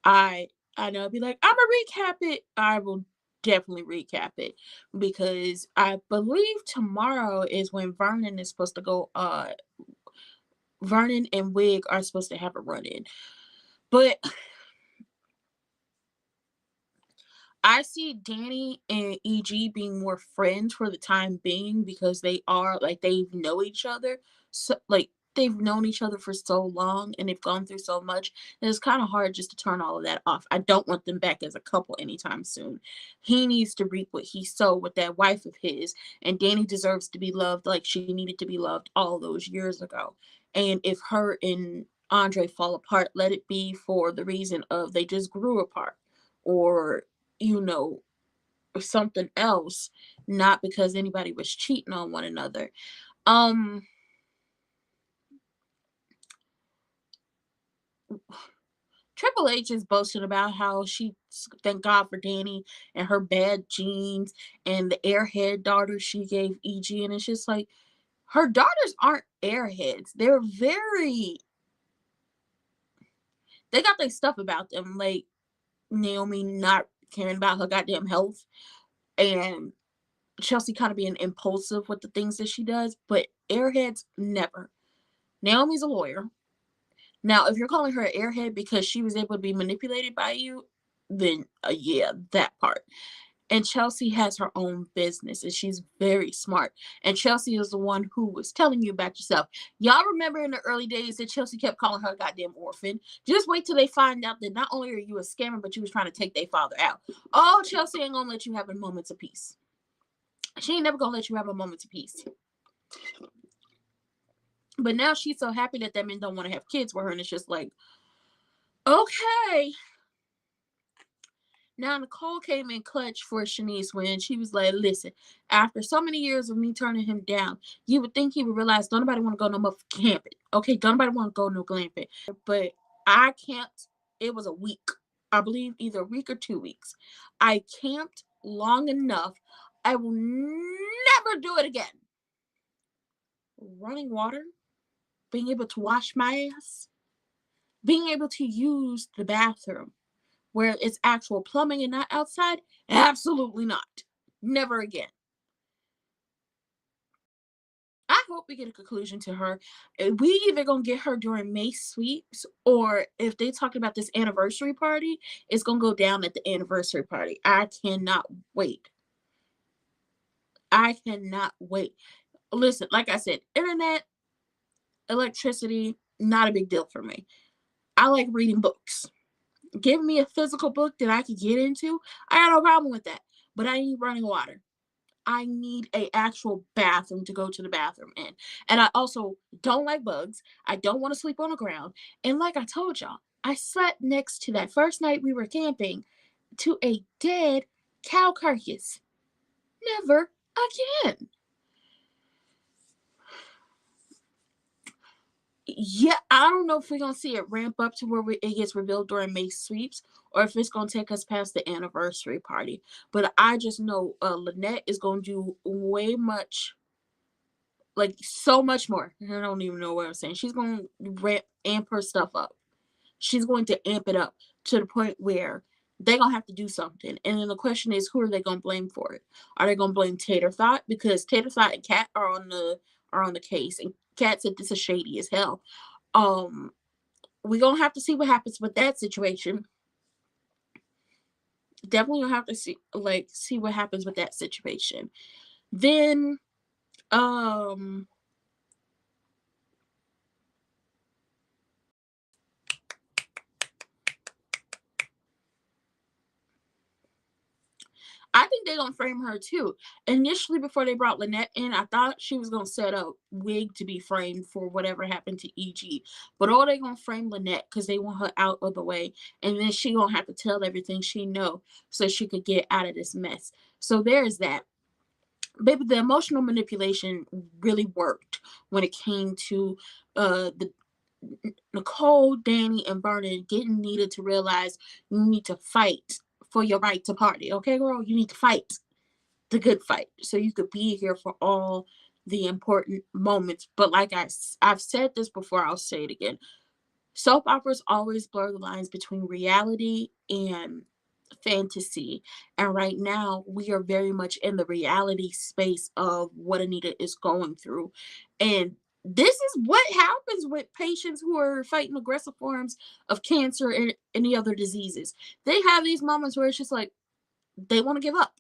I I know I'll be like, I'm gonna recap it. I will definitely recap it because I believe tomorrow is when Vernon is supposed to go Vernon and Wig are supposed to have a run in. But I see Danny and EG being more friends for the time being because they are like they know each other. So like they've known each other for so long and they've gone through so much. And it's kind of hard just to turn all of that off. I don't want them back as a couple anytime soon. He needs to reap what he sowed with that wife of his. And Danny deserves to be loved like she needed to be loved all those years ago. And if her and Andre fall apart, let it be for the reason of they just grew apart or you know, something else, not because anybody was cheating on one another. Um, Triple H is boasting about how she thank God for Danny and her bad genes and the airhead daughter she gave EG, and it's just like her daughters aren't airheads. They're very they got their stuff about them, like Naomi not caring about her goddamn health and Chelsea kind of being impulsive with the things that she does, but airheads never. Naomi's a lawyer. Now, if you're calling her an airhead because she was able to be manipulated by you, then yeah, that part. And Chelsea has her own business and she's very smart. And Chelsea is the one who was telling you about yourself. Y'all remember in the early days that Chelsea kept calling her a goddamn orphan? Just wait till they find out that not only are you a scammer, but you was trying to take their father out. Oh, Chelsea ain't gonna let you have a moments of peace. She ain't never gonna let you have a moment of peace. But now she's so happy that men don't want to have kids with her, and it's just like, okay. Now Nicole came in clutch for Shanice when she was like, listen, after so many years of me turning him down, you would think he would realize don't nobody want to go no more camping. Okay, don't nobody want to go no glamping. But I camped, it was a week. I believe either a week or 2 weeks. I camped long enough. I will never do it again. Running water, being able to wash my ass, being able to use the bathroom where it's actual plumbing and not outside, absolutely not. Never again. I hope we get a conclusion to her. We either gonna get her during May sweeps, or if they talk about this anniversary party, it's gonna go down at the anniversary party. I cannot wait. I cannot wait. Listen, like I said, internet, electricity, not a big deal for me. I like reading books. Give me a physical book that I could get into. I got no problem with that. But I need running water. I need a actual bathroom to go to the bathroom in. And I also don't like bugs. I don't want to sleep on the ground. And like I told y'all, I slept next to that first night we were camping to a dead cow carcass. Never again. Yeah, I don't know if we're gonna see it ramp up to where it gets revealed during May sweeps, or if it's gonna take us past the anniversary party. But I just know Lynette is gonna do way much, like so much more. I don't even know what I'm saying. She's gonna amp her stuff up. She's going to amp it up to the point where they're gonna have to do something. And then the question is, who are they gonna blame for it? Are they gonna blame Tater Thought? Because Tater Thought and Cat are on the case, and Cat said this is shady as hell. Um, we're gonna have to see what happens with that situation. Definitely gonna have to see what happens with that situation. Then um I think they're gonna frame her too. Initially, before they brought Lynette in, I thought she was gonna set up Wig to be framed for whatever happened to EG. But all they gonna frame Lynette because they want her out of the way, and then she gonna have to tell everything she know so she could get out of this mess. So there's that. Baby, the emotional manipulation really worked when it came to the Nicole, Danny, and Vernon getting needed to realize you need to fight for your right to party. Okay, girl, you need to fight the good fight so you could be here for all the important moments. But like I've said this before, I'll say it again. Soap operas always blur the lines between reality and fantasy. And right now, we are very much in the reality space of what Anita is going through. And this is what happens with patients who are fighting aggressive forms of cancer and any other diseases. They have these moments where it's just like they want to give up.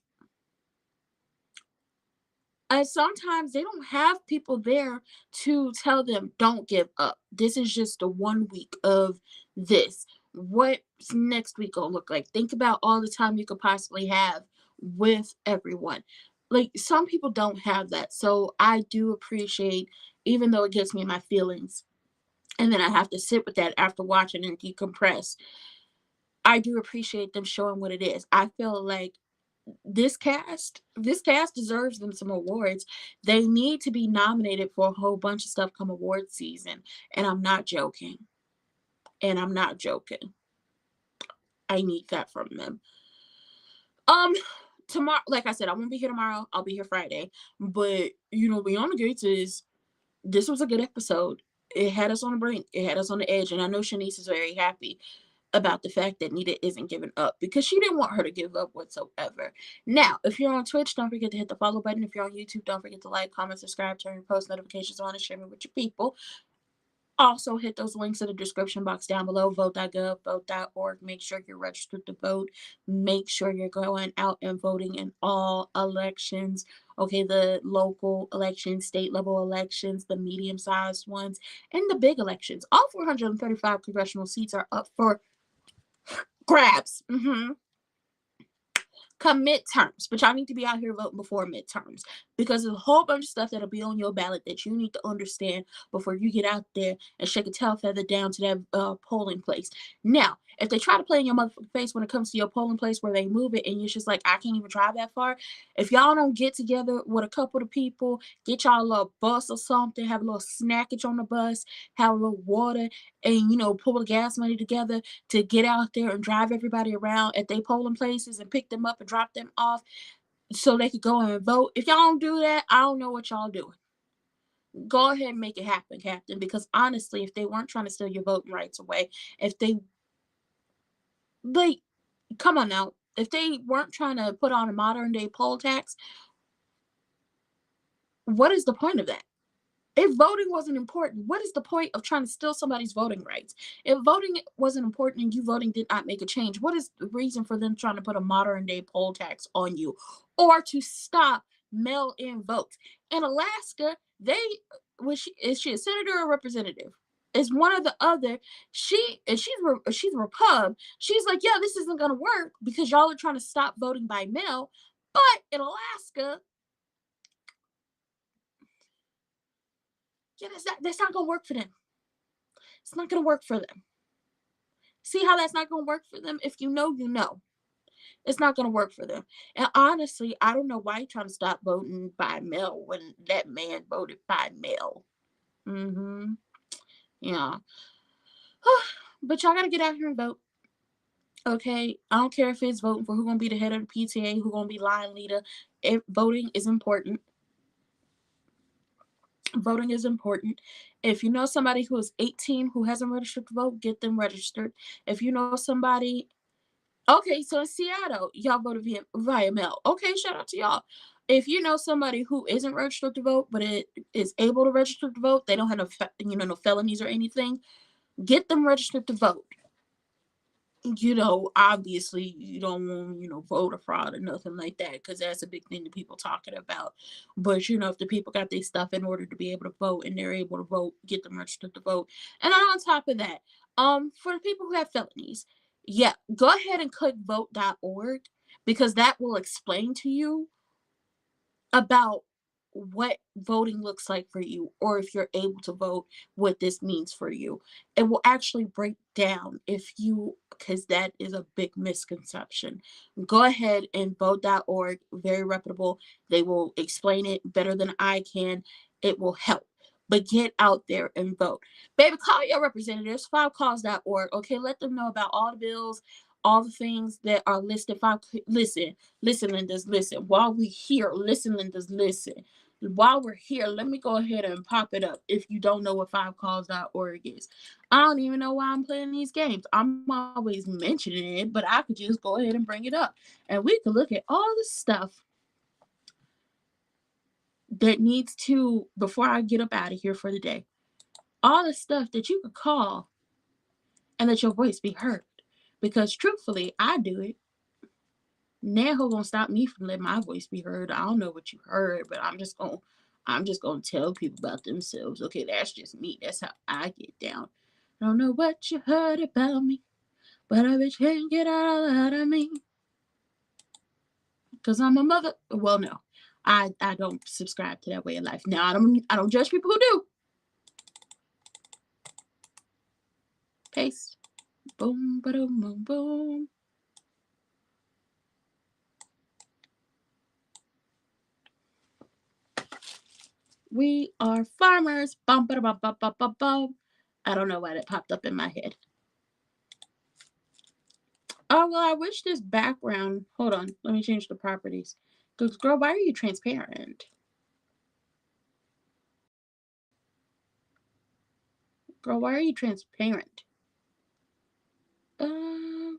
And sometimes they don't have people there to tell them, don't give up. This is just a 1 week of this. What's next week gonna look like? Think about all the time you could possibly have with everyone. Like, some people don't have that. So I do appreciate, even though it gets me in my feelings, and then I have to sit with that after watching and decompress. I do appreciate them showing what it is. I feel like this cast deserves them some awards. They need to be nominated for a whole bunch of stuff come award season. And I'm not joking. And I'm not joking. I need that from them. Um, tomorrow, like I said, I won't be here tomorrow. I'll be here Friday. But Beyond the Gates this was a good episode. It had us on the brink. It had us on the edge. And I know Shanice is very happy about the fact that Nita isn't giving up because she didn't want her to give up whatsoever. Now, if you're on Twitch, don't forget to hit the follow button. If you're on YouTube, don't forget to like, comment, subscribe, turn your post notifications on, and share me with your people. Also, hit those links in the description box down below. Vote.gov, vote.org. Make sure you're registered to vote. Make sure you're going out and voting in all elections. Okay, the local elections, state level elections, the medium sized ones, and the big elections. All 435 congressional seats are up for grabs. Come midterms, but y'all need to be out here voting before midterms because there's a whole bunch of stuff that'll be on your ballot that you need to understand before you get out there and shake a tail feather down to that polling place. Now, if they try to play in your motherfucking face when it comes to your polling place where they move it and you're just like, I can't even drive that far. If y'all don't get together with a couple of people, get y'all a little bus or something, have a little snackage on the bus, have a little water, and pull the gas money together to get out there and drive everybody around at their polling places and pick them up and drop them off so they could go and vote. If y'all don't do that, I don't know what y'all doing. Go ahead and make it happen, Captain, because honestly, if they weren't trying to steal your voting rights away, if they, like, come on now, if they weren't trying to put on a modern day poll tax, what is the point of that? If voting wasn't important, what is the point of trying to steal somebody's voting rights? If voting wasn't important and you voting did not make a change, what is the reason for them trying to put a modern day poll tax on you or to stop mail in votes? In Alaska, is she a senator or representative? Is one or the other. She's a Repub. She's like, yeah, this isn't gonna work because y'all are trying to stop voting by mail. But in Alaska, yeah, that's not gonna work for them. It's not gonna work for them. See how that's not gonna work for them? If you know, you know. It's not gonna work for them. And honestly, I don't know why you're trying to stop voting by mail when that man voted by mail. Yeah. But y'all gotta get out here and vote. Okay. I don't care if it's voting for who's gonna be the head of the PTA, who's gonna be line leader. Voting is important. Voting is important. If you know somebody who is 18 who hasn't registered to vote, get them registered. If you know somebody Okay, so in Seattle, y'all voted via mail. Okay, shout out to y'all. If you know somebody who isn't registered to vote, but it is able to register to vote, they don't have no felonies or anything, get them registered to vote. Obviously you don't want, voter fraud or nothing like that, because that's a big thing that people talking about. But if the people got their stuff in order to be able to vote and they're able to vote, get them registered to vote. And then on top of that, for the people who have felonies, yeah, go ahead and click vote.org, because that will explain to you about what voting looks like for you, or if you're able to vote, what this means for you. It will actually break down because that is a big misconception. Go ahead and vote.org, very reputable. They will explain it better than I can. It will help. But get out there and vote. Baby, call your representatives, fivecause.org. Okay, let them know about all the bills, all the things that are listed. Listen, Lindas, listen. While we here, listen, Lindas, listen. While we're here, let me go ahead and pop it up if you don't know what fivecause.org is. I don't even know why I'm playing these games. I'm always mentioning it, but I could just go ahead and bring it up. And we could look at all the stuff that needs to, before I get up out of here for the day, all the stuff that you could call and let your voice be heard. Because truthfully, I do it. Never gonna stop me from letting my voice be heard. I don't know what you heard, but I'm just gonna tell people about themselves. Okay, that's just me. That's how I get down. I don't know what you heard about me, but I bet you can't get all out of me. Cause I'm a mother. Well, no, I don't subscribe to that way of life. Now I don't judge people who do. Paste. Boom, boom, boom, boom. We are farmers. Bum, ba, bum, bum, bum, bum, bum. I don't know why that popped up in my head. Oh, well, I wish this background. Hold on. Let me change the properties. Because, girl, why are you transparent? Girl, why are you transparent? Um.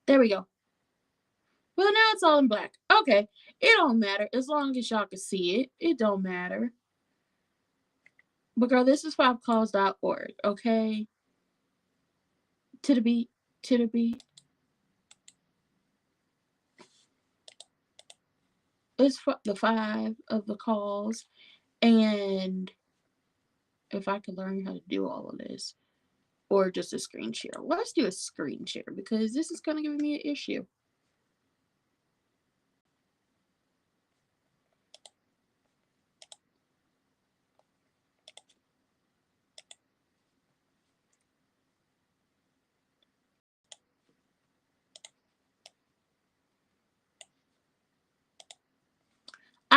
There we go. Well, now it's all in black. Okay. It don't matter. As long as y'all can see it, it don't matter. But, girl, this is fivecause.org, okay? To the beat. To the beat. It's the 5 of the calls. And if I could learn how to do all of this, or just a screen share. Let's do a screen share, because this is going to give me an issue.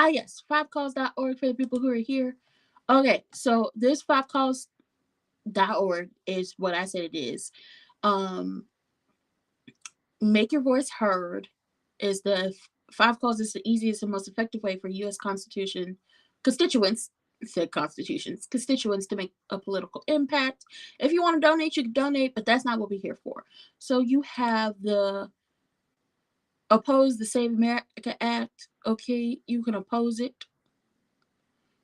Yes, fivecause.org for the people who are here. Okay, so this fivecause.org is what I said it is. Make your voice heard is the five cause is the easiest and most effective way for U.S. constituents to make a political impact. If you want to donate, you can donate, but that's not what we're here for. So you have the oppose the Save America Act. Okay, you can oppose it.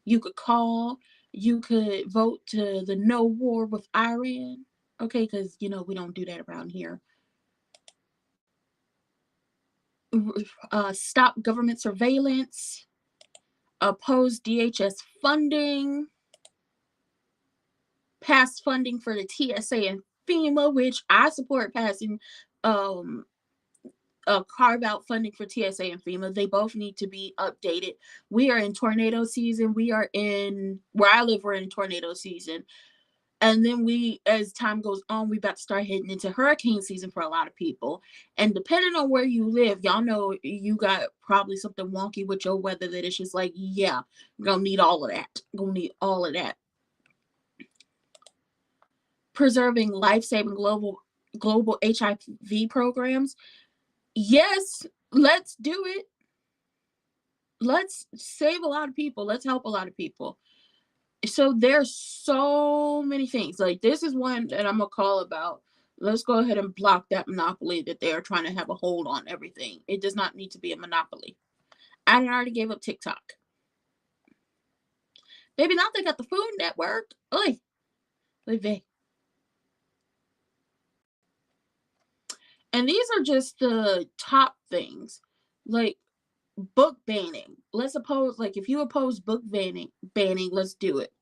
You could call. You could vote to the no war with Iran. Okay, because we don't do that around here. Stop government surveillance. Oppose DHS funding. Pass funding for the TSA and FEMA, which I support passing. Carve out funding for TSA and FEMA. They both need to be updated. We are in tornado season. We are in where I live. We're in tornado season, and then as time goes on, we about to start heading into hurricane season for a lot of people. And depending on where you live, y'all know you got probably something wonky with your weather that it's just like, yeah, we're gonna need all of that. Gonna need all of that. Preserving life-saving global HIV programs. Yes, Let's do it. Let's save a lot of people. Let's help a lot of people. So there's so many things. Like this is one that I'm gonna call about. Let's go ahead and block that monopoly that they are trying to have a hold on everything. It does not need to be a monopoly. I already gave up TikTok. Baby, now they got the Food Network. Oy, oy. And these are just the top things. Like book banning. Let's oppose, like if you oppose book banning, let's do it.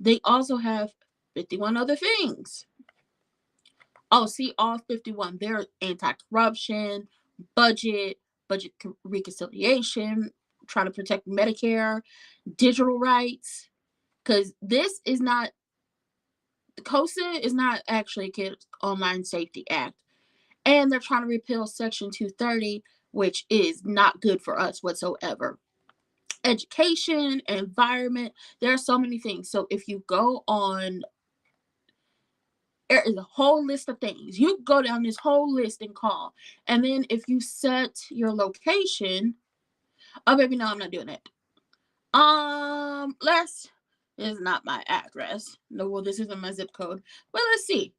They also have 51 other things. Oh, see all 51. They're anti-corruption, budget reconciliation, trying to protect Medicare, digital rights. Because this is not, COSA is not actually a Kids Online Safety Act. And they're trying to repeal Section 230, which is not good for us whatsoever. Education, environment, there are so many things. So if you go on, there is a whole list of things. You go down this whole list and call. And then if you set your location, oh baby, no, I'm not doing it. This is not my address. No, well, this isn't my zip code. But let's see.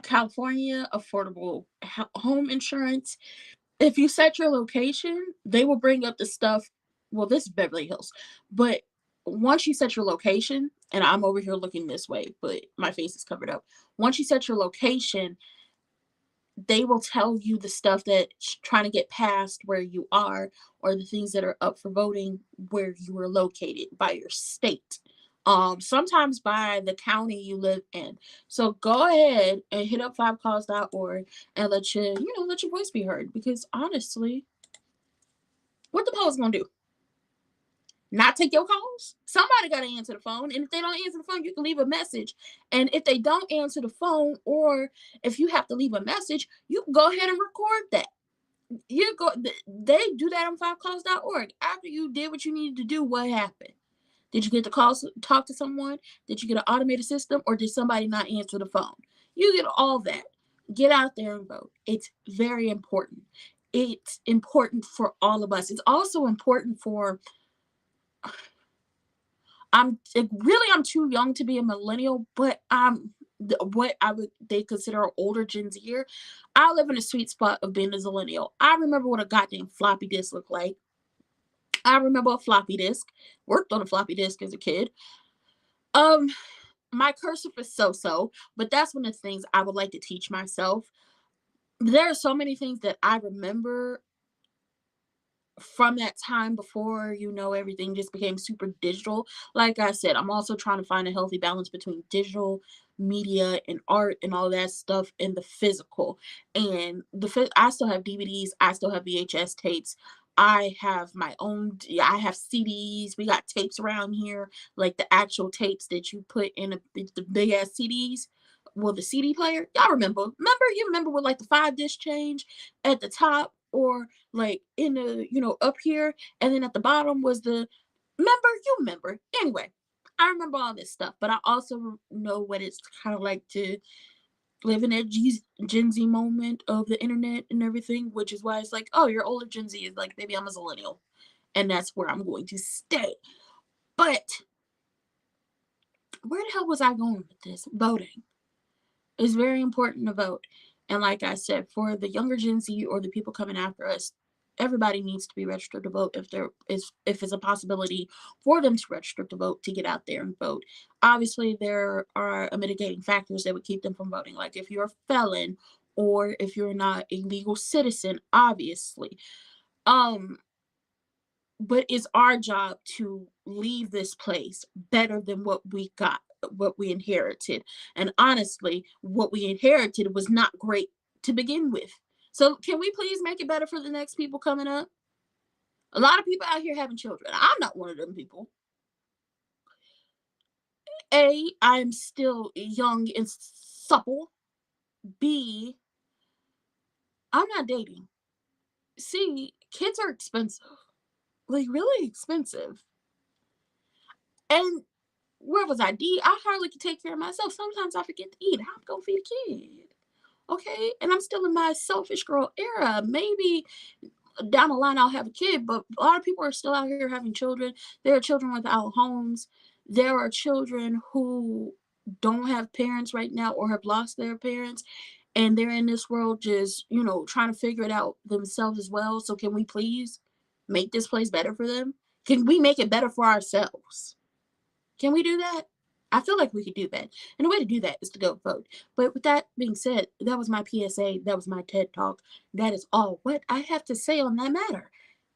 California affordable home insurance. If you set your location, they will bring up the stuff. Well, this is Beverly Hills, but once you set your location, and I'm over here looking this way, but my face is covered up. Once you set your location, they will tell you the stuff that's trying to get passed where you are, or the things that are up for voting where you are located by your state. Sometimes by the county you live in. So go ahead and hit up 5calls.org and let your voice be heard. Because honestly, what the polls gonna do? Not take your calls? Somebody gotta answer the phone. And if they don't answer the phone, you can leave a message. And if they don't answer the phone, or if you have to leave a message, you can go ahead and record that. They do that on 5calls.org. After you did what you needed to do, what happened? Did you get the call, talk to someone? Did you get an automated system, or did somebody not answer the phone? You get all that. Get out there and vote. It's very important. It's important for all of us. It's also important for, I'm too young to be a millennial, but I'm what I would they consider an older Gen Zer. I live in a sweet spot of being a millennial. I remember what a goddamn floppy disk looked like. I remember a floppy disk. Worked on a floppy disk as a kid. Um, my cursive is so, but that's one of the things I would like to teach myself. There are so many things that I remember from that time before, everything just became super digital. Like I said, I'm also trying to find a healthy balance between digital media and art and all that stuff and the physical. And I still have DVDs, I still have VHS tapes. I have my own, I have CDs. We got tapes around here, like the actual tapes that you put in the big ass CDs. Well, the CD player, y'all remember with like the 5 disc change at the top, or like in the up here, and then at the bottom was the remember. Anyway, I remember all this stuff, but I also know what it's kind of like to live in that Gen Z moment of the internet and everything, which is why it's like, oh, you're older Gen Z. Is like, maybe I'm a millennial, and that's where I'm going to stay. But where the hell was I going with this? Voting. It's very important to vote. And like I said, for the younger Gen Z or the people coming after us, everybody needs to be registered to vote if it's a possibility for them to register to vote, to get out there and vote. Obviously, there are mitigating factors that would keep them from voting, like if you're a felon or if you're not a legal citizen, obviously. Um, but it's our job to leave this place better than what we got, what we inherited. And honestly, what we inherited was not great to begin with. So can we please make it better for the next people coming up? A lot of people out here having children. I'm not one of them people. A, I'm still young and supple. B, I'm not dating. C, kids are expensive. Like really expensive. And where was I? D, I hardly can take care of myself. Sometimes I forget to eat. How am I gonna feed a kid? Okay, and I'm still in my selfish girl era. Maybe down the line I'll have a kid, but a lot of people are still out here having children. There are children without homes. There are children who don't have parents right now or have lost their parents, and they're in this world just, trying to figure it out themselves as well. So can we please make this place better for them? Can we make it better for ourselves? Can we do that? I feel like we could do that. And the way to do that is to go vote. But with that being said, that was my PSA. That was my TED Talk. That is all what I have to say on that matter.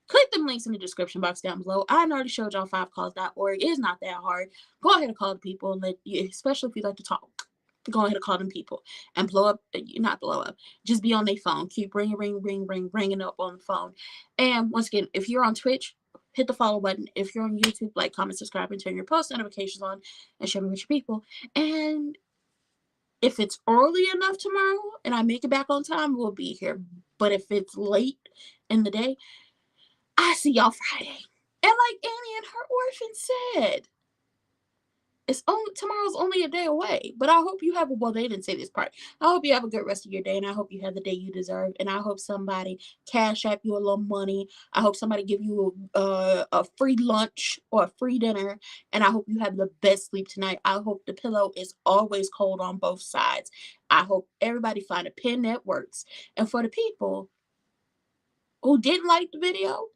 Click them links in the description box down below. I already showed y'all 5calls.org. It is not that hard. Go ahead and call the people, and especially if you like to talk. Go ahead and call them people and blow up, not blow up, just be on their phone. Keep ringing up on the phone. And once again, if you're on Twitch, hit the follow button. If you're on YouTube, like, comment, subscribe, and turn your post notifications on and share me with your people. And if it's early enough tomorrow and I make it back on time, we'll be here. But if it's late in the day, I see y'all Friday. And like Annie and her orphan said, tomorrow's only a day away. But I hope you have they didn't say this part. I hope you have a good rest of your day, and I hope you have the day you deserve. And I hope somebody cash app you a little money. I hope somebody give you a free lunch or a free dinner. And I hope you have the best sleep tonight. I hope the pillow is always cold on both sides. I hope everybody find a pen that works. And for the people who didn't like the video,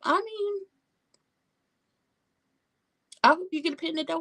I mean, I hope you get a pen that don't